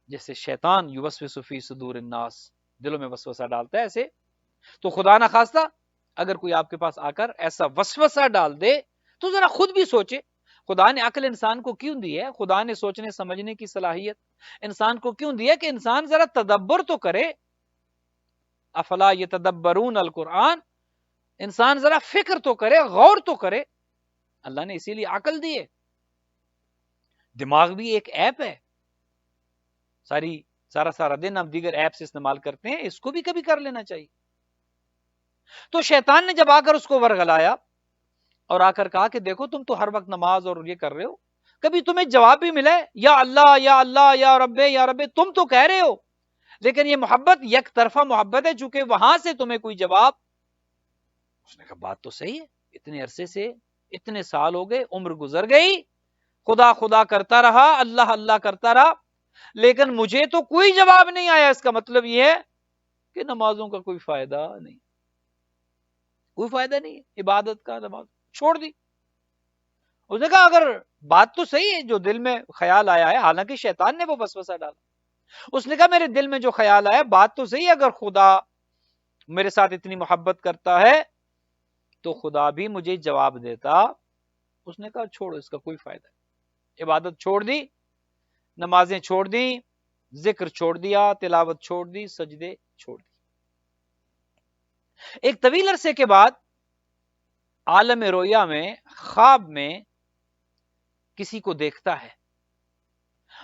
جیسے شیطان یوسوس فی صدور الناس دلوں میں وسوسہ ڈالتا ہے ایسے. تو خدا نہ خواستہ اگر کوئی آپ کے پاس آ کر ایسا وسوسہ ڈال دے تو ذرا خود بھی سوچے. خدا نے عقل انسان کو کیوں دی ہے؟ خدا نے سوچنے سمجھنے کی صلاحیت انسان کو کیوں دی ہے کہ انسان ذرا تدبر تو کرے. افلا یتدبرون القرآن، انسان ذرا فکر تو کرے، غور تو کرے. اللہ نے اسی لیے عقل دی ہے. دماغ بھی ایک ایپ ہے، سارا دن ہم دیگر ایپس استعمال کرتے ہیں، اس کو بھی کبھی کر لینا چاہیے. تو شیطان نے جب آ کر اس کو ورغلایا اور آ کر کہا کہ دیکھو تم تو ہر وقت نماز اور یہ کر رہے ہو، کبھی تمہیں جواب بھی ملے یا اللہ یا اللہ یا رب، تم تو کہہ رہے ہو لیکن یہ محبت یک طرفہ محبت ہے، چونکہ وہاں سے تمہیں کوئی جواب. اس نے کہا بات تو صحیح ہے، اتنے عرصے سے اتنے سال ہو گئے، عمر گزر گئی، خدا خدا کرتا رہا، اللہ اللہ کرتا رہا، لیکن مجھے تو کوئی جواب نہیں آیا. اس کا مطلب یہ ہے کہ نمازوں کا کوئی فائدہ نہیں، کوئی فائدہ نہیں ہے عبادت کا، نماز چھوڑ دی. اس نے کہا اگر بات تو صحیح ہے، جو دل میں خیال آیا ہے، حالانکہ شیطان نے وہ وسوسہ ڈالا. اس نے کہا میرے دل میں جو خیال آیا بات تو صحیح ہے، اگر خدا میرے ساتھ اتنی محبت کرتا ہے تو خدا بھی مجھے جواب دیتا. اس نے کہا چھوڑو، اس کا کوئی فائدہ نہیں. عبادت چھوڑ دی، نمازیں چھوڑ دی، ذکر چھوڑ دیا، تلاوت چھوڑ دی، سجدے چھوڑ دی. ایک طویل عرصے کے بعد عالم رویا میں، خواب میں کسی کو دیکھتا ہے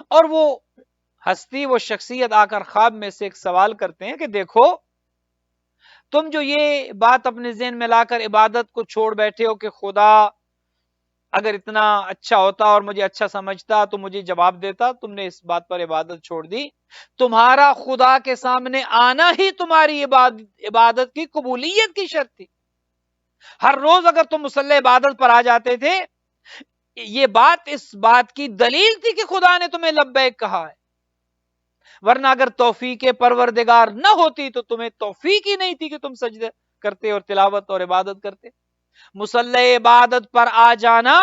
اور وہ ہستی، وہ شخصیت آ کر خواب میں سے ایک سوال کرتے ہیں کہ دیکھو تم جو یہ بات اپنے ذہن میں لا کر عبادت کو چھوڑ بیٹھے ہو کہ خدا اگر اتنا اچھا ہوتا اور مجھے اچھا سمجھتا تو مجھے جواب دیتا، تم نے اس بات پر عبادت چھوڑ دی. تمہارا خدا کے سامنے آنا ہی تمہاری عبادت کی قبولیت کی شرط تھی. ہر روز اگر تم مصلی عبادت پر آ جاتے تھے، یہ بات اس بات کی دلیل تھی کہ خدا نے تمہیں لبیک کہا ہے. ورنہ اگر توفیق پروردگار نہ ہوتی تو تمہیں توفیق ہی نہیں تھی کہ تم سجدہ کرتے اور تلاوت اور عبادت کرتے. مصلی عبادت پر آ جانا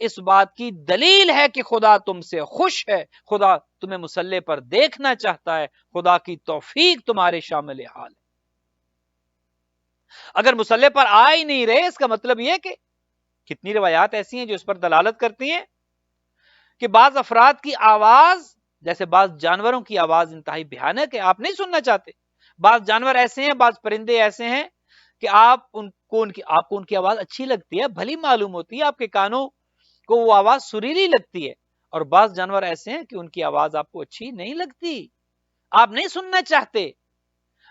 اس بات کی دلیل ہے کہ خدا تم سے خوش ہے، خدا تمہیں مصلی پر دیکھنا چاہتا ہے، خدا کی توفیق تمہارے شامل حال ہے. اگر مصلی پر آ ہی نہیں رہے، اس کا مطلب یہ کہ کتنی روایات ایسی ہیں جو اس پر دلالت کرتی ہیں کہ بعض افراد کی آواز، جیسے بعض جانوروں کی آواز انتہائی بھیانک ہے، آپ نہیں سننا چاہتے. بعض جانور ایسے ہیں، بعض پرندے ایسے ہیں کہ آپ کو ان کی آواز اچھی لگتی ہے، بھلی معلوم ہوتی ہے، آپ کے کانوں کو وہ آواز سریلی لگتی ہے. اور بعض جانور ایسے ہیں کہ ان کی آواز آپ کو اچھی نہیں لگتی، آپ نہیں سننا چاہتے.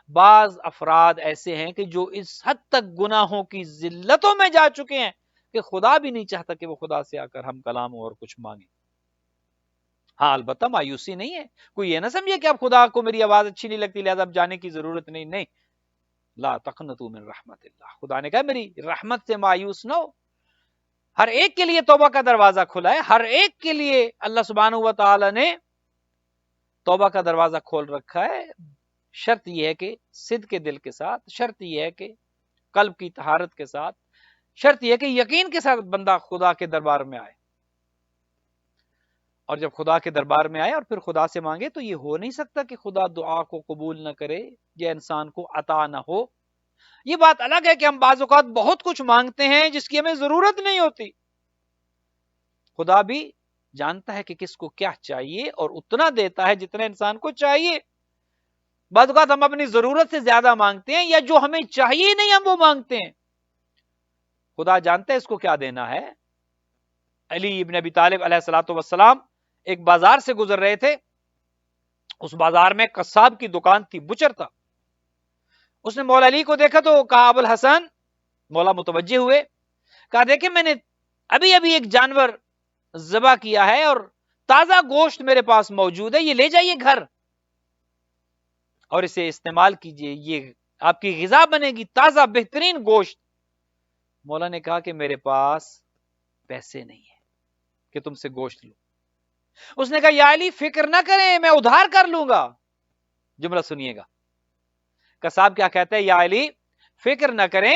بعض افراد ایسے ہیں کہ جو اس حد تک گناہوں کی ذلتوں میں جا چکے ہیں کہ خدا بھی نہیں چاہتا کہ وہ خدا سے آ کر ہم کلام اور کچھ مانگیں. ہاں البتہ مایوسی نہیں ہے، کوئی یہ نہ سمجھے کہ اب خدا کو میری آواز اچھی نہیں لگتی لہذا اب جانے کی ضرورت نہیں. نہیں، لا تقنطوا من رحمت اللہ، خدا نے کہا میری رحمت سے مایوس نہ ہو. ہر ایک کے لیے توبہ کا دروازہ کھلا ہے، ہر ایک کے لیے اللہ سبحانہ و تعالی نے توبہ کا دروازہ کھول رکھا ہے. شرط یہ ہے کہ صدق کے دل کے ساتھ، شرط یہ ہے کہ قلب کی طہارت کے ساتھ، شرط یہ ہے کہ یقین کے ساتھ بندہ خدا کے دربار میں آئے. اور جب خدا کے دربار میں آئے اور پھر خدا سے مانگے تو یہ ہو نہیں سکتا کہ خدا دعا کو قبول نہ کرے یا انسان کو عطا نہ ہو. یہ بات الگ ہے کہ ہم بعض اوقات بہت کچھ مانگتے ہیں جس کی ہمیں ضرورت نہیں ہوتی. خدا بھی جانتا ہے کہ کس کو کیا چاہیے اور اتنا دیتا ہے جتنا انسان کو چاہیے. بعض اوقات ہم اپنی ضرورت سے زیادہ مانگتے ہیں یا جو ہمیں چاہیے نہیں ہم وہ مانگتے ہیں. خدا جانتا ہے اس کو کیا دینا ہے. علی ابن ابی طالب علیہ الصلوۃ والسلام ایک بازار سے گزر رہے تھے. اس بازار میں قصاب کی دکان تھی، بچر تھا. اس نے مولا علی کو دیکھا تو کہا ابو الحسن. مولا متوجہ ہوئے، کہا دیکھیں میں نے ابھی ایک جانور ذبح کیا ہے اور تازہ گوشت میرے پاس موجود ہے، یہ لے جائیے گھر اور اسے استعمال کیجئے، یہ آپ کی غذا بنے گی، تازہ بہترین گوشت. مولا نے کہا کہ میرے پاس پیسے نہیں ہیں کہ تم سے گوشت لوں. اس نے کہا یا علی فکر نہ کریں میں ادھار کر لوں گا. جملہ سنیے گا، قصاب کیا کہتا ہے، یا علی فکر نہ کریں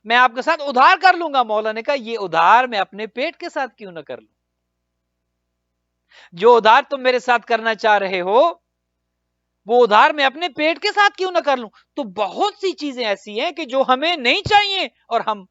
میں آپ کے ساتھ ادھار کر لوں گا. مولا نے کہا یہ ادھار میں اپنے پیٹ کے ساتھ کیوں نہ کر لوں؟ جو ادھار تم میرے ساتھ کرنا چاہ رہے ہو وہ ادھار میں اپنے پیٹ کے ساتھ کیوں نہ کر لوں؟ تو بہت سی چیزیں ایسی ہیں کہ جو ہمیں نہیں چاہیے اور ہم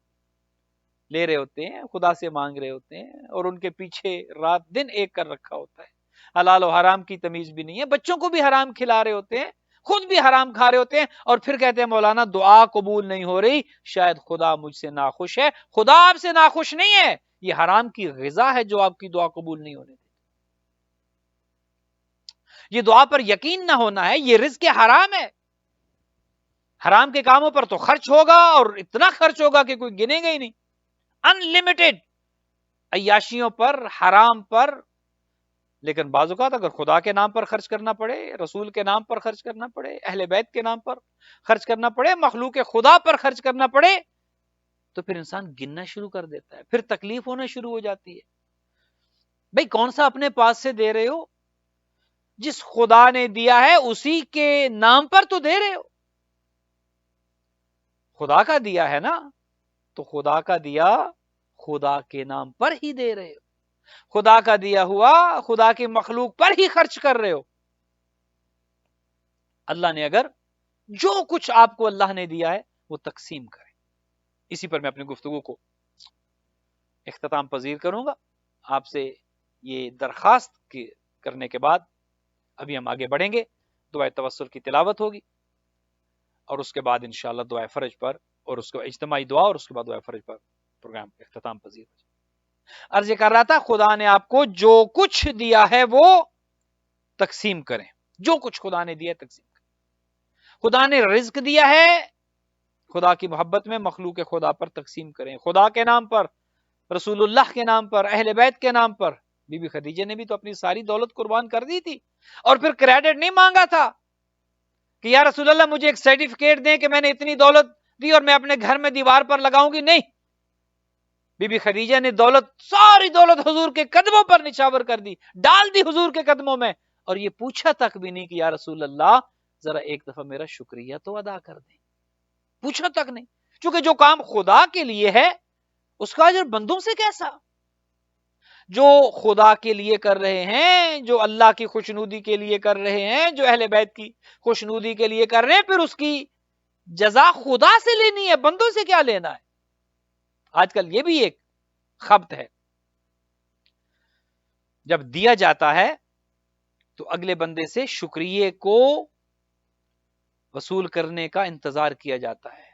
لے رہے ہوتے ہیں، خدا سے مانگ رہے ہوتے ہیں اور ان کے پیچھے رات دن ایک کر رکھا ہوتا ہے. حلال و حرام کی تمیز بھی نہیں ہے، بچوں کو بھی حرام کھلا رہے ہوتے ہیں، خود بھی حرام کھا رہے ہوتے ہیں اور پھر کہتے ہیں مولانا دعا قبول نہیں ہو رہی، شاید خدا مجھ سے ناخوش ہے. خدا آپ سے ناخوش نہیں ہے، یہ حرام کی غذا ہے جو آپ کی دعا قبول نہیں ہونے دیتی. یہ دعا پر یقین نہ ہونا ہے، یہ رزق حرام ہے. حرام کے کاموں پر تو خرچ ہوگا اور اتنا خرچ ہوگا کہ کوئی گنے گا ہی نہیں. انلمیٹڈ عیاشیوں پر، حرام پر. لیکن بعض اوقات اگر خدا کے نام پر خرچ کرنا پڑے، رسول کے نام پر خرچ کرنا پڑے، اہل بیت کے نام پر خرچ کرنا پڑے، مخلوق خدا پر خرچ کرنا پڑے تو پھر انسان گننا شروع کر دیتا ہے، پھر تکلیف ہونا شروع ہو جاتی ہے. بھئی کون سا اپنے پاس سے دے رہے ہو؟ جس خدا نے دیا ہے اسی کے نام پر تو دے رہے ہو. خدا کا دیا ہے نا تو خدا کا دیا خدا کے نام پر ہی دے رہے ہو. خدا کا دیا ہوا خدا کی مخلوق پر ہی خرچ کر رہے ہو. اللہ نے اگر جو کچھ آپ کو اللہ نے دیا ہے وہ تقسیم کرے. اسی پر میں اپنی گفتگو کو اختتام پذیر کروں گا. آپ سے یہ درخواست کرنے کے بعد ابھی ہم آگے بڑھیں گے. دعائے توسل کی تلاوت ہوگی اور اس کے بعد انشاءاللہ دعائے فرج پر اور اس کو اجتماعی دعا اور اس کے بعد دعائے فرج پر پروگرام اختتام پذیر ہو جائے. عرض کر رہا تھا خدا نے آپ کو جو کچھ دیا ہے وہ تقسیم کریں. جو کچھ خدا نے دیا ہے تقسیم کریں. خدا نے رزق دیا ہے، خدا کی محبت میں مخلوق خدا پر تقسیم کریں. خدا کے نام پر، رسول اللہ کے نام پر، اہل بیت کے نام پر. بی بی خدیجہ نے بھی تو اپنی ساری دولت قربان کر دی تھی اور پھر کریڈٹ نہیں مانگا تھا کہ یا رسول اللہ مجھے ایک سرٹیفکیٹ دیں کہ میں نے اتنی دولت دی اور میں اپنے گھر میں دیوار پر لگاؤں گی. نہیں، بی بی خدیجہ نے ساری دولت حضور کے قدموں پر نچھاور کر دی، ڈال دی حضور کے قدموں میں اور یہ پوچھا تک بھی نہیں کہ یا رسول اللہ ذرا ایک دفعہ میرا شکریہ تو ادا کر دیں. پوچھا تک نہیں، چونکہ جو کام خدا کے لیے ہے اس کا اجر بندوں سے کیسا؟ جو خدا کے لیے کر رہے ہیں، جو اللہ کی خوشنودی کے لیے کر رہے ہیں، جو اہل بیت کی خوشنودی کے لیے کر رہے ہیں، پھر اس کی جزا خدا سے لینی ہے، بندوں سے کیا لینا ہے؟ آج کل یہ بھی ایک خبط ہے. جب دیا جاتا ہے تو اگلے بندے سے شکریہ کو وصول کرنے کا انتظار کیا جاتا ہے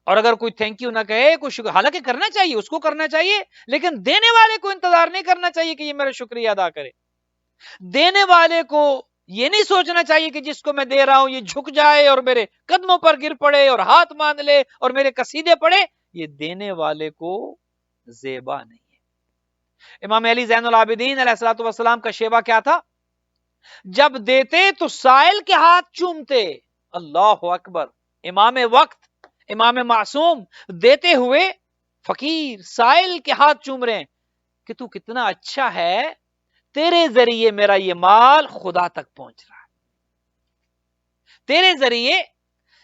اور اگر کوئی تھینک یو نہ کہے، کوئی شکر، حالانکہ کرنا چاہیے، اس کو کرنا چاہیے، لیکن دینے والے کو انتظار نہیں کرنا چاہیے کہ یہ میرا شکریہ ادا کرے. دینے والے کو یہ نہیں سوچنا چاہیے کہ جس کو میں دے رہا ہوں یہ جھک جائے اور میرے قدموں پر گر پڑے اور ہاتھ باندھ لے اور میرے قصیدے پڑھے. یہ دینے والے کو زیبا نہیں ہے. امام علی زین العابدین علیہ الصلوۃ والسلام کا شیوا کیا تھا؟ جب دیتے تو سائل کے ہاتھ چومتے. اللہ اکبر. امام وقت، امام معصوم دیتے ہوئے فقیر سائل کے ہاتھ چوم رہے ہیں کہ تو کتنا اچھا ہے، تیرے ذریعے میرا یہ مال خدا تک پہنچ رہا ہے، تیرے ذریعے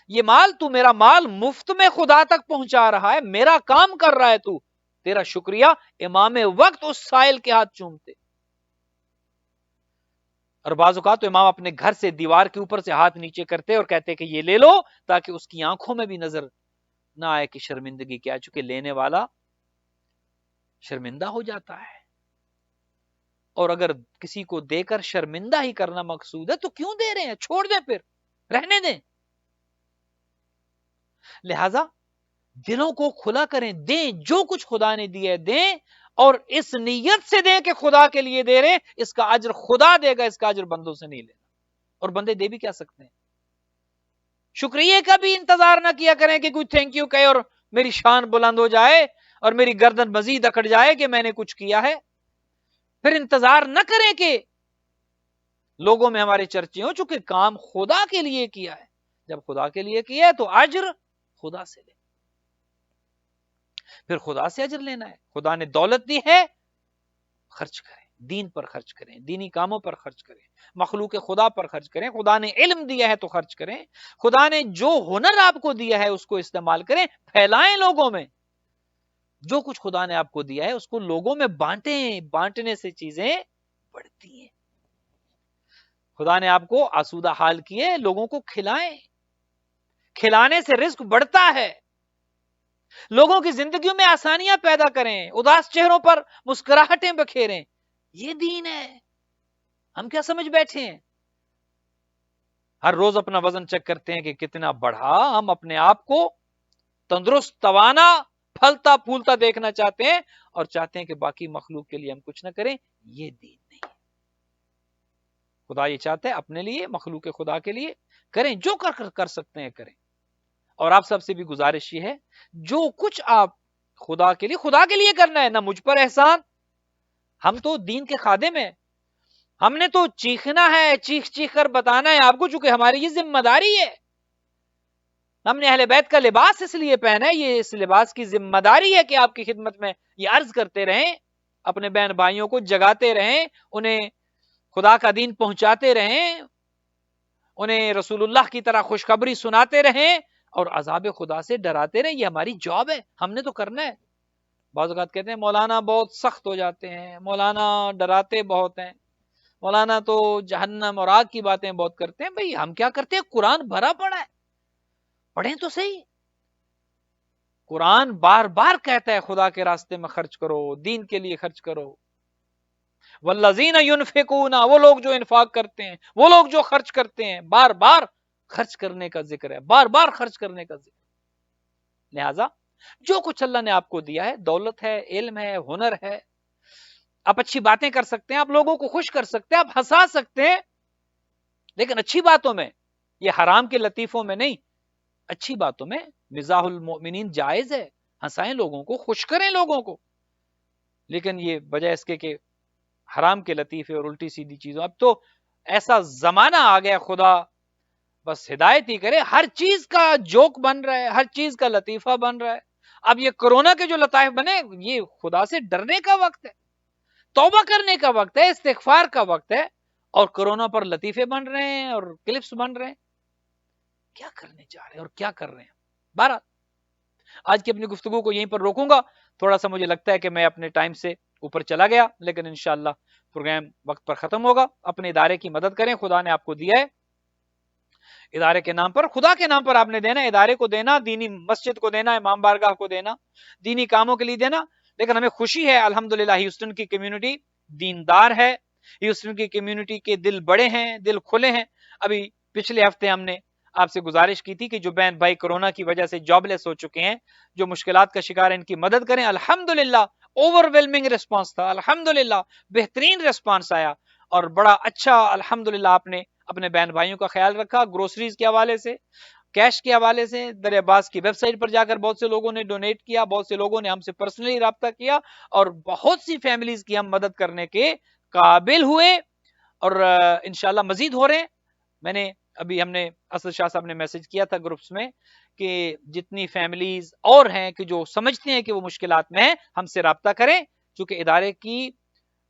یہ مال، تو میرا مال مفت میں خدا تک پہنچا رہا ہے، میرا کام کر رہا ہے، تو تیرا شکریہ۔ امام وقت اس سائل کے ہاتھ چومتے، اور بعض اوقات تو امام اپنے گھر سے دیوار کے اوپر سے ہاتھ نیچے کرتے اور کہتے کہ یہ لے لو، تاکہ اس کی آنکھوں میں بھی نظر نہ آئے کہ شرمندگی کیا، چونکہ لینے والا شرمندہ ہو جاتا ہے۔ اور اگر کسی کو دے کر شرمندہ ہی کرنا مقصود ہے تو کیوں دے رہے ہیں؟ چھوڑ دیں، پھر رہنے دیں۔ لہذا دلوں کو کھلا کریں، دیں جو کچھ خدا نے دیا ہے دیں، اور اس نیت سے دیں کہ خدا کے لیے دے رہے، اس کا اجر خدا دے گا، اس کا اجر بندوں سے نہیں لینا۔ اور بندے دے بھی کیا سکتے ہیں؟ شکریہ کا بھی انتظار نہ کیا کریں کہ کوئی تھینک یو کہے اور میری شان بلند ہو جائے اور میری گردن مزید اکڑ جائے کہ میں نے کچھ کیا ہے۔ پھر انتظار نہ کریں کہ لوگوں میں ہمارے چرچے ہوں، چونکہ کام خدا کے لیے کیا ہے۔ جب خدا کے لیے کیا ہے تو اجر خدا سے لے، پھر خدا سے اجر لینا ہے۔ خدا نے دولت دی ہے، خرچ کریں، دین پر خرچ کریں، دینی کاموں پر خرچ کریں، مخلوق خدا پر خرچ کریں۔ خدا نے علم دیا ہے تو خرچ کریں، خدا نے جو ہنر آپ کو دیا ہے اس کو استعمال کریں، پھیلائیں لوگوں میں۔ جو کچھ خدا نے آپ کو دیا ہے اس کو لوگوں میں بانٹیں، بانٹنے سے چیزیں بڑھتی ہیں۔ خدا نے آپ کو آسودہ حال کیے، لوگوں کو کھلائیں، کھلانے سے رزق بڑھتا ہے۔ لوگوں کی زندگیوں میں آسانیاں پیدا کریں، اداس چہروں پر مسکراہٹیں بکھیریں، یہ دین ہے۔ ہم کیا سمجھ بیٹھے ہیں؟ ہر روز اپنا وزن چیک کرتے ہیں کہ کتنا بڑھا، ہم اپنے آپ کو تندرست، توانا، پھلتا پھولتا دیکھنا چاہتے ہیں، اور چاہتے ہیں کہ باقی مخلوق کے لیے ہم کچھ نہ کریں۔ یہ دین نہیں۔ خدا یہ چاہتے ہیں اپنے لیے، مخلوق خدا کے لیے کریں، جو کر سکتے ہیں کریں۔ اور آپ سب سے بھی گزارش یہ ہے، جو کچھ آپ خدا کے لیے کرنا ہے، نہ مجھ پر احسان، ہم تو دین کے خادم ہیں، ہم نے تو چیخنا ہے، چیخ چیخ کر بتانا ہے آپ کو، چونکہ ہماری یہ ذمہ داری ہے۔ ہم نے اہل بیت کا لباس اس لیے پہنا ہے، یہ اس لباس کی ذمہ داری ہے کہ آپ کی خدمت میں یہ عرض کرتے رہیں، اپنے بہن بھائیوں کو جگاتے رہیں، انہیں خدا کا دین پہنچاتے رہیں، انہیں رسول اللہ کی طرح خوشخبری سناتے رہیں، اور عذاب خدا سے ڈراتے رہیں۔ یہ ہماری جاب ہے، ہم نے تو کرنا ہے۔ بعض اوقات کہتے ہیں مولانا بہت سخت ہو جاتے ہیں، مولانا ڈراتے بہت ہیں، مولانا تو جہنم اور آگ کی باتیں بہت کرتے ہیں۔ بھئی ہم کیا کرتے ہیں؟ قرآن بھرا پڑا ہے، پڑھیں تو صحیح۔ قرآن بار بار کہتا ہے خدا کے راستے میں خرچ کرو، دین کے لیے خرچ کرو۔ والذین ینفقون، وہ لوگ جو انفاق کرتے ہیں، وہ لوگ جو خرچ کرتے ہیں، بار بار خرچ کرنے کا ذکر ہے، بار بار خرچ کرنے کا ذکر۔ لہذا جو کچھ اللہ نے آپ کو دیا ہے، دولت ہے، علم ہے، ہنر ہے، آپ اچھی باتیں کر سکتے ہیں، آپ لوگوں کو خوش کر سکتے ہیں، آپ ہنسا سکتے ہیں، لیکن اچھی باتوں میں، یہ حرام کے لطیفوں میں نہیں، اچھی باتوں میں مزاح المؤمنین جائز ہے، ہنسائیں لوگوں کو، خوش کریں لوگوں کو، لیکن یہ بجائے اس کے کہ حرام کے لطیفے اور الٹی سیدھی چیزوں۔ اب تو ایسا زمانہ آ گیا، خدا بس ہدایت ہی کرے، ہر چیز کا جوک بن رہا ہے، ہر چیز کا لطیفہ بن رہا ہے۔ اب یہ کرونا کے جو لطائف بنے، یہ خدا سے ڈرنے کا وقت ہے، توبہ کرنے کا وقت ہے، استغفار کا وقت ہے، اور کرونا پر لطیفے بن رہے ہیں اور کلپس بن رہے ہیں۔ کیا کرنے جا رہے ہیں اور کیا کر رہے ہیں؟ بہرحال آج کی اپنی گفتگو کو یہیں پر روکوں گا، تھوڑا سا مجھے لگتا ہے کہ میں اپنے ٹائم سے اوپر چلا گیا، لیکن انشاءاللہ پروگرام وقت پر ختم ہوگا۔ اپنے ادارے کی مدد کریں، خدا نے آپ کو دیا ہے، ادارے کے نام پر، خدا کے نام پر آپ نے دینا، ادارے کو دینا، دینی مسجد کو دینا، امام بارگاہ کو دینا، دینی کاموں کے لیے دینا۔ لیکن ہمیں خوشی ہے الحمدللہ ہیوسٹن کی کمیونٹی دیندار ہے، ہیوسٹن کی کمیونٹی کے دل بڑے ہیں، دل کھلے ہیں۔ ابھی پچھلے ہفتے ہم نے آپ سے گزارش کی تھی کہ جو بہن بھائی کورونا کی وجہ سے جاب لیس ہو چکے ہیں، جو مشکلات کا شکار ہیں، ان کی مدد کریں۔ الحمدللہ اوور ویلمنگ رسپانس تھا، الحمدللہ بہترین رسپانس آیا، اور بڑا اچھا الحمدللہ آپ نے اپنے بہن بھائیوں کا خیال رکھا، گروسریز کے حوالے سے، کیش کے حوالے سے۔ در عباس کی ویب سائٹ پر جا کر بہت سے لوگوں نے ڈونیٹ کیا، بہت سے لوگوں نے ہم سے پرسنلی رابطہ کیا، اور بہت سی فیملیز کی ہم مدد کرنے کے قابل ہوئے، اور انشاءاللہ مزید ہو رہے ہیں۔ میں نے ابھی ہم نے اسد شاہ صاحب نے میسج کیا تھا گروپس میں کہ جتنی فیملیز اور ہیں کہ جو سمجھتے ہیں کہ وہ مشکلات میں ہیں، ہم سے رابطہ کریں، چونکہ ادارے کی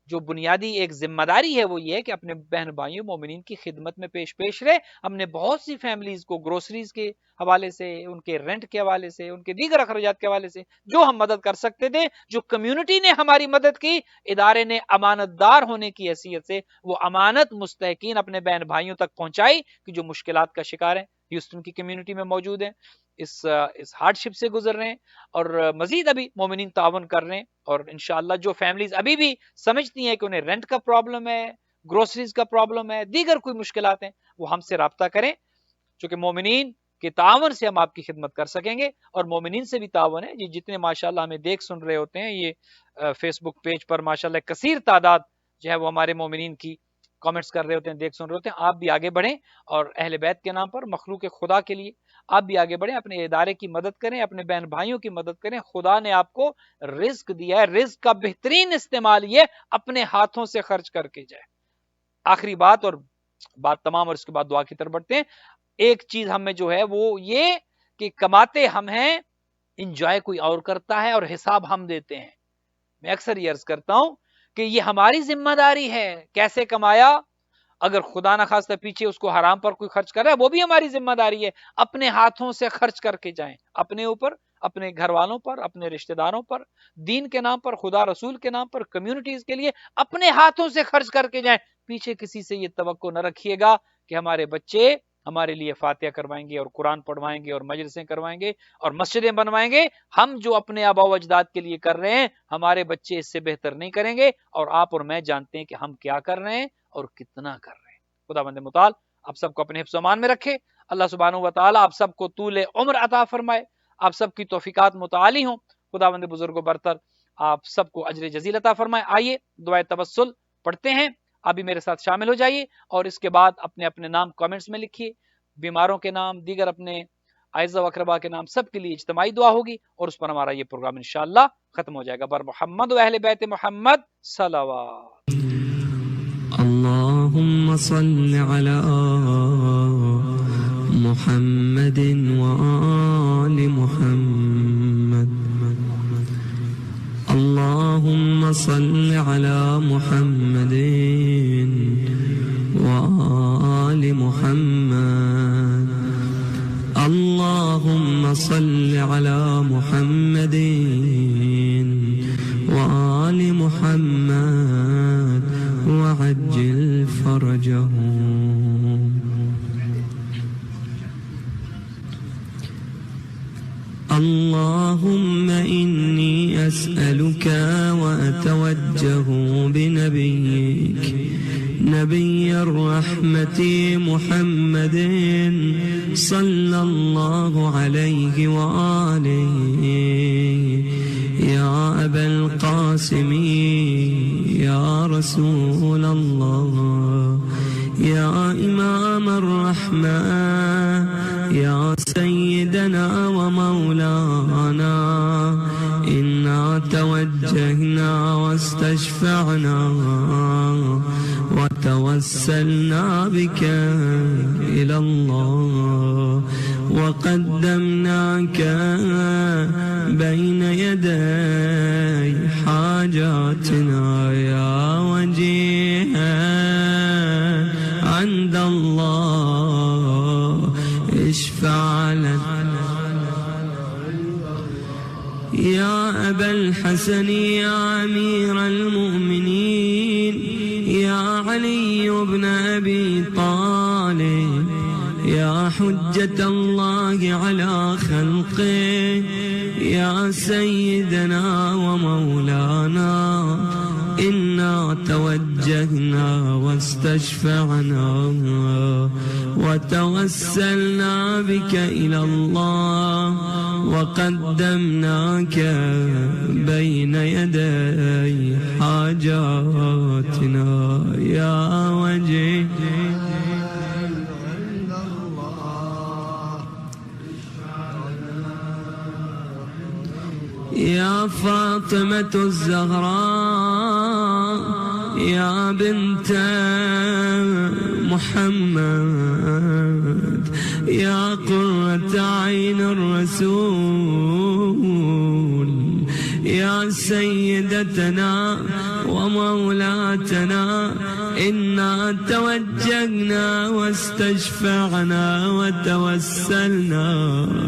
جو بنیادی ایک ذمہ داری ہے وہ یہ ہے کہ اپنے بہن بھائیوں مومنین کی خدمت میں پیش رہے. ہم نے بہت سی فیملیز کو گروسریز کے حوالے سے، ان کے رینٹ کے حوالے سے، ان کے دیگر اخراجات کے حوالے سے جو ہم مدد کر سکتے تھے، جو کمیونٹی نے ہماری مدد کی، ادارے نے امانت دار ہونے کی حیثیت سے وہ امانت مستحقین اپنے بہن بھائیوں تک پہنچائی کہ جو مشکلات کا شکار ہیں، ہیوسٹن کی کمیونٹی میں موجود ہیں، اس ہارڈ شپ سے گزر رہے ہیں، اور مزید ابھی مومنین تعاون کر رہے ہیں. اور انشاءاللہ جو فیملیز ابھی بھی سمجھتی ہیں کہ انہیں رینٹ کا پرابلم ہے، گروسریز کا پرابلم ہے، دیگر کوئی مشکلات ہیں، وہ ہم سے رابطہ کریں، چونکہ مومنین کے تعاون سے ہم آپ کی خدمت کر سکیں گے. اور مومنین سے بھی تعاون ہے، یہ جتنے ماشاءاللہ ہمیں دیکھ سن رہے ہوتے ہیں، یہ فیس بک پیج پر ماشاءاللہ کثیر تعداد جو ہے وہ ہمارے مومنین کی کامنٹس کر رہے ہوتے ہیں، دیکھ سن رہے ہوتے ہیں. آپ بھی آگے بڑھیں اور اہل بیت کے نام پر، مخلوق خدا کے لیے آپ بھی آگے بڑھیں، اپنے ادارے کی مدد کریں، اپنے بہن بھائیوں کی مدد کریں. خدا نے آپ کو رزق دیا ہے، رزق کا بہترین استعمال یہ اپنے ہاتھوں سے خرچ کر کے جائے. آخری بات، اور بات تمام، اور اس کے بعد دعا کی طرف بڑھتے ہیں. ایک چیز ہم میں جو ہے وہ یہ کہ کماتے ہم ہیں، انجوائے کوئی اور کرتا ہے اور حساب ہم دیتے ہیں. میں اکثر یہ عرض کرتا ہوں کہ یہ ہماری ذمہ داری ہے، کیسے کمایا، اگر خدا نہ خواستہ پیچھے اس کو حرام پر کوئی خرچ کر رہا ہے وہ بھی ہماری ذمہ داری ہے. اپنے ہاتھوں سے خرچ کر کے جائیں، اپنے اوپر، اپنے گھر والوں پر، اپنے رشتہ داروں پر، دین کے نام پر، خدا رسول کے نام پر، کمیونٹیز کے لیے اپنے ہاتھوں سے خرچ کر کے جائیں. پیچھے کسی سے یہ توقع نہ رکھیے گا کہ ہمارے بچے ہمارے لیے فاتحہ کروائیں گے اور قرآن پڑھوائیں گے اور مجلسیں کروائیں گے اور مسجدیں بنوائیں گے. ہم جو اپنے آباء و اجداد کے لیے کر رہے ہیں ہمارے بچے اس سے بہتر نہیں کریں گے، اور آپ اور میں جانتے ہیں کہ ہم کیا کر رہے ہیں اور کتنا کر رہے ہیں. خداوند متعال آپ سب کو اپنے حفظ و امان میں رکھے. اللہ سبحانہ و تعالی آپ سب کو طول عمر عطا فرمائے، آپ سب کی توفیقات متعالی ہوں. خداوند بزرگ و برتر آپ سب کو اجر جزیل عطا فرمائے. آئیے دعائے توسل پڑھتے ہیں، آپ بھی میرے ساتھ شامل ہو جائیے، اور اس کے بعد اپنے اپنے نام کامنٹس میں لکھیے، بیماروں کے نام، دیگر اپنے اعزہ و اقربا کے نام، سب کے لیے اجتماعی دعا ہوگی، اور اس پر ہمارا یہ پروگرام انشاءاللہ ختم ہو جائے گا. بر محمد و اہل بیت محمد صلوات. اللهم صل على محمد وآل محمد. اللهم صل على محمد وآل محمد. اللهم صل على محمد وآل محمد وعجل فرجهم. اللهم إني أسألك وأتوجه بنبيك نبي الرحمة محمد صلى الله عليه وآله يا أبا القاسم يا رسول الله يا إمام الرحمة يا سيدنا ومولانا إنا توجهنا واستشفعنا وتوسلنا بك إلى الله وقدمناك بين يدي حاجاتنا يا وجيها عند الله اشفع لنا يا أبا الحسن يا أمير المؤمنين يا علي بن أبي طالب يا حجة الله على خلقه يا سيدنا ومولانا إنا توجهنا واستشفعنا وتوسلنا بك إلى الله وقدمناك بين يدي حاجاتنا يا وجيه يا فاطمة الزهراء يا بنت محمد يا قرة عين الرسول يا سيدتنا ومولاتنا إنا توجهنا واستشفعنا وتوسلنا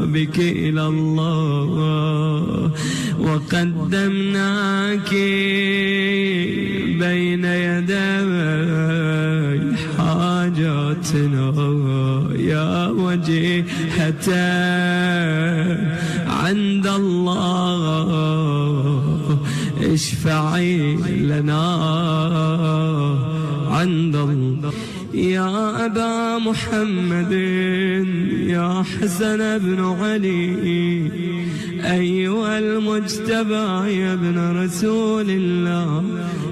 بك إلى الله وقدمناك بين يدي حاجاتنا يا وجيهة عند الله اشفعي لنا عند الله يا أبا محمد يا حسن بن علي أيها المجتبى يا ابن رسول الله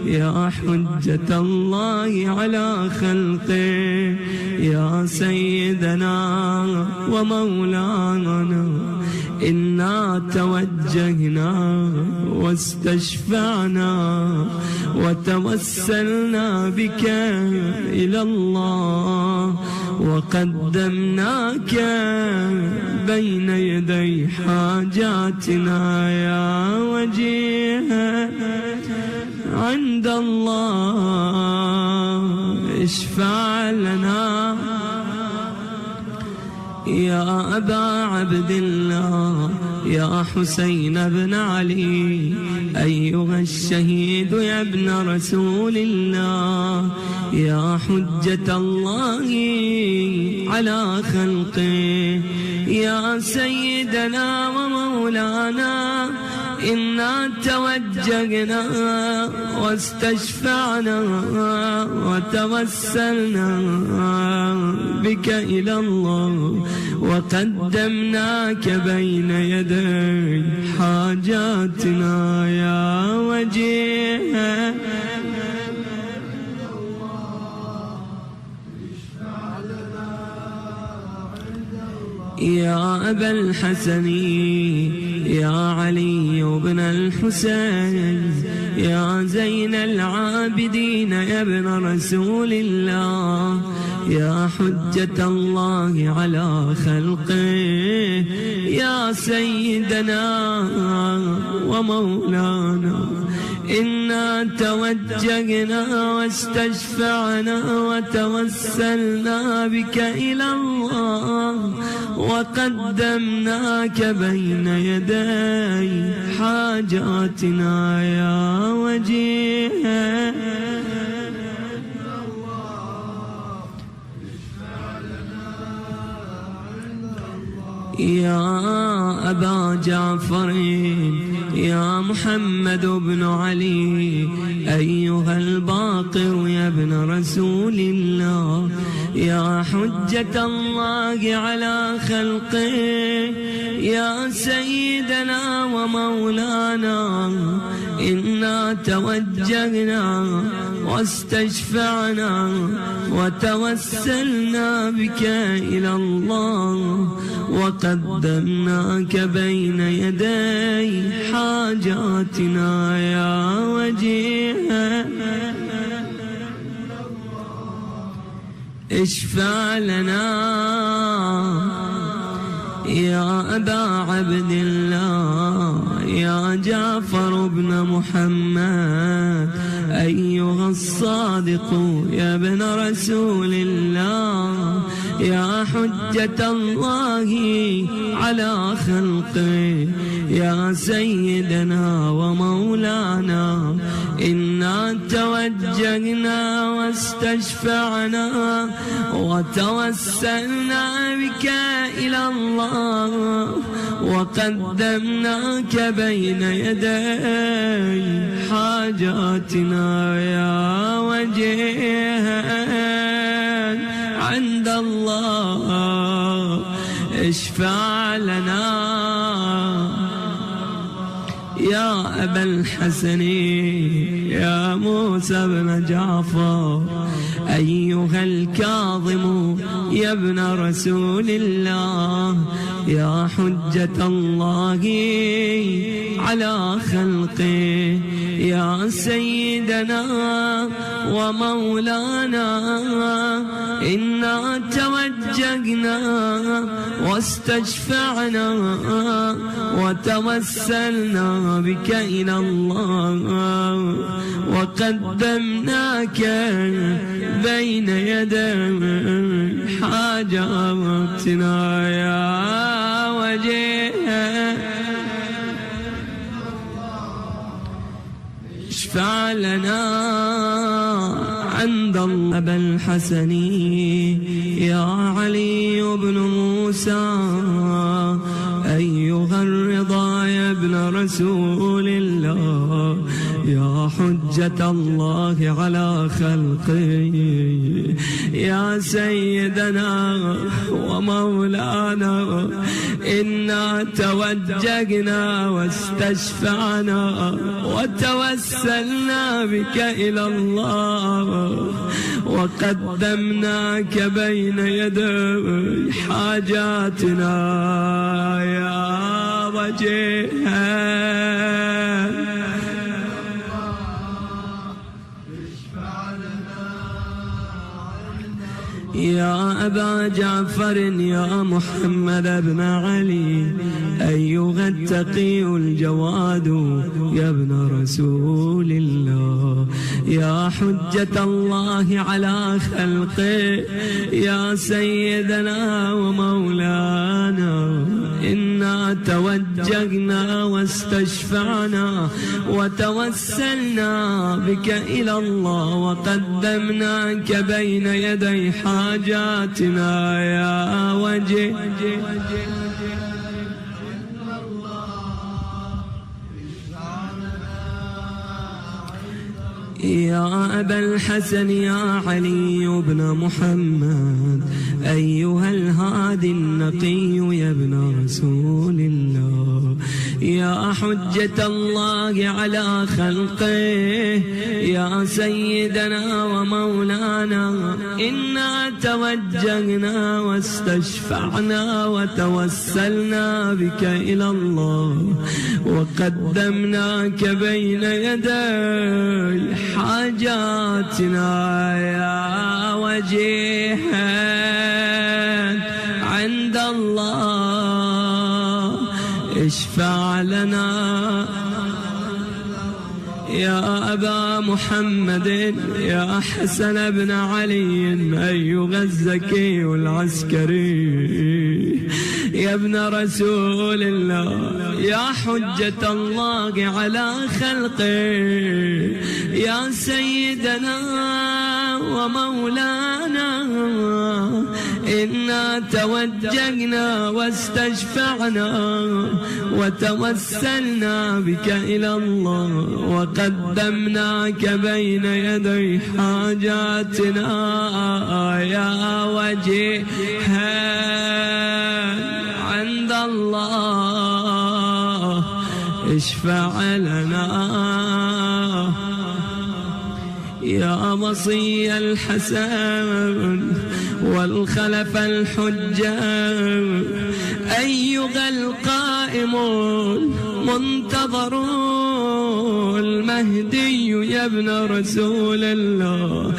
يا حجة الله على خلقه يا سيدنا ومولانا إنا توجهنا واستشفعنا وتوسلنا بك إلى الله وقدمناك بين يدي حاجاتنا يا وجيه عند الله اشفع لنا يا أبا عبد الله يا حسين بن علي أيها الشهيد يا ابن رسول الله يا حجة الله على خلقه يا سيدنا ومولانا إنا توجهنا واستشفعنا وتوسلنا بك إلى الله وقدمناك بين يدي حاجاتنا يا وجيه يا أبا الحسن يا علي بن الحسين يا زين العابدين يا ابن رسول الله يا حجة الله على خلقه يا سيدنا ومولانا إنا توجهنا واستشفعنا وتوسلنا بك إلى الله وقدمناك بين يدي حاجاتنا يا وجيه يا أبا جعفر يا محمد بن علي أيها الباقر يا ابن رسول الله يا حجة الله على خلقه يا سيدنا ومولانا إنا توجهنا واستشفعنا وتوسلنا بك إلى الله وقدمناك بين يدي حاجاتنا يا وجيه اشفع لنا يا أبا عبد الله يا جعفر بن محمد أيها الصادق يا ابن رسول الله يا حجة الله على خلقه يا سيدنا ومولانا إنا توجهنا واستشفعنا وتوسلنا بك إلى الله وقدمناك بين يدي حاجاتنا يا وجيه عند الله اشفع لنا يا أبا الحسن يا موسى بن جعفر أيها الكاظم يا ابن رسول الله يا حجة الله على خلقه يا سيدنا ومولانا إنا توجهنا توجهنا واستشفعنا وتوسلنا بك إلى الله وقدمناك بين يدي حاجاتنا يا وجيه اشفع لنا عند الله. أبا الحسن يا علي بن موسى أيها الرضا يا ابن رسول الله يا حجة الله على خلقه يا سيدنا ومولانا إنا توجهنا واستشفعنا وتوسلنا بك إلى الله وقدمناك بين يدي حاجاتنا يا وجيها يا أبا جعفر يا محمد بن علي أيها التقي الجواد يا ابن رسول الله يا حجة الله على خلقه يا سيدنا ومولانا إنا توجهنا واستشفعنا وتوسلنا بك إلى الله وقدمناك بين يدي حاجاتنا يا وجه يا أبا الحسن يا علي بن محمد أيها الهادي النقي يا ابن رسول الله يا حجة الله على خلقه يا سيدنا ومولانا إنا توجهنا واستشفعنا وتوسلنا بك إلى الله وقدمناك بين يدي حاجاتنا يا وجيها عند الله اشفع لنا يا أبا محمد يا حسن بن علي أيها الزكي العسكري يا ابن رسول الله يا حجة الله على خلقه يا سيدنا ومولانا إنا توجهنا واستشفعنا وتوسلنا بك إلى الله وقدمناك بين يدي حاجاتنا يا وجيها عند الله اشفع لنا يا مصي الحسن والخلف الحجة أيها القائم المنتظر المهدي يا ابن رسول الله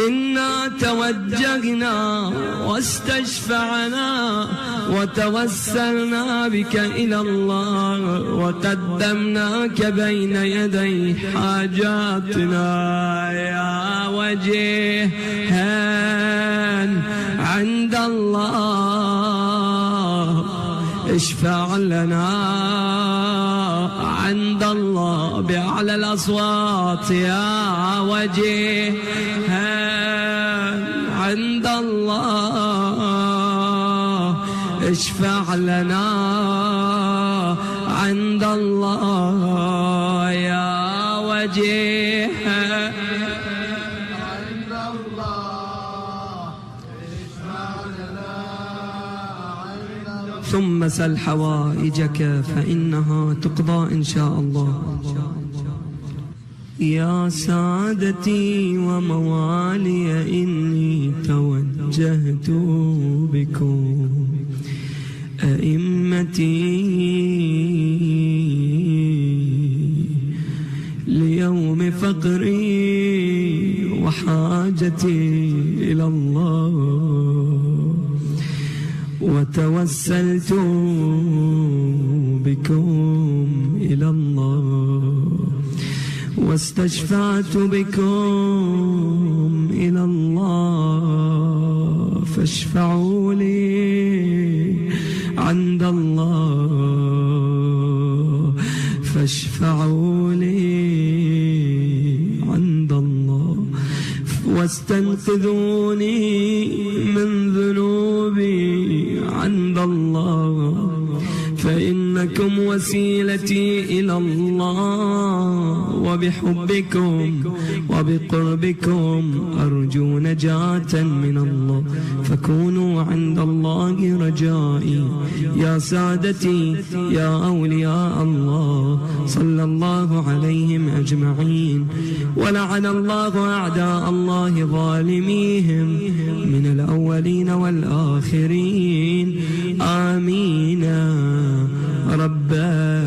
إنا توجهنا واستشفعنا وتوسلنا بك إلى الله وقدمناك بين يدي حاجاتنا يا وجيها عند الله اشفع لنا عند الله بأعلى الأصوات يا وجيها عند الله اشفع لنا عند الله يا وجيها عند الله اشفع لنا ثم سل حوائجك فإنها تقضى إن شاء الله. يا سادتي وموالي إني توجهت بكم أئمتي ليوم فقري وحاجتي إلى الله وتوسلت بكم إلى الله واستشفعت بكم إلى الله فاشفعوا لي عند الله فاشفعوا لي عند الله واستنقذوني من ذنوبي عند الله فإنكم وسيلتي إلى الله وبحبكم وبقربكم أرجو نجاة من الله فكونوا عند الله رجائي يا سادتي يا أولياء الله صلى الله عليهم أجمعين ولعن الله أعداء الله ظالميهم من الأولين والآخرين آمين ربنا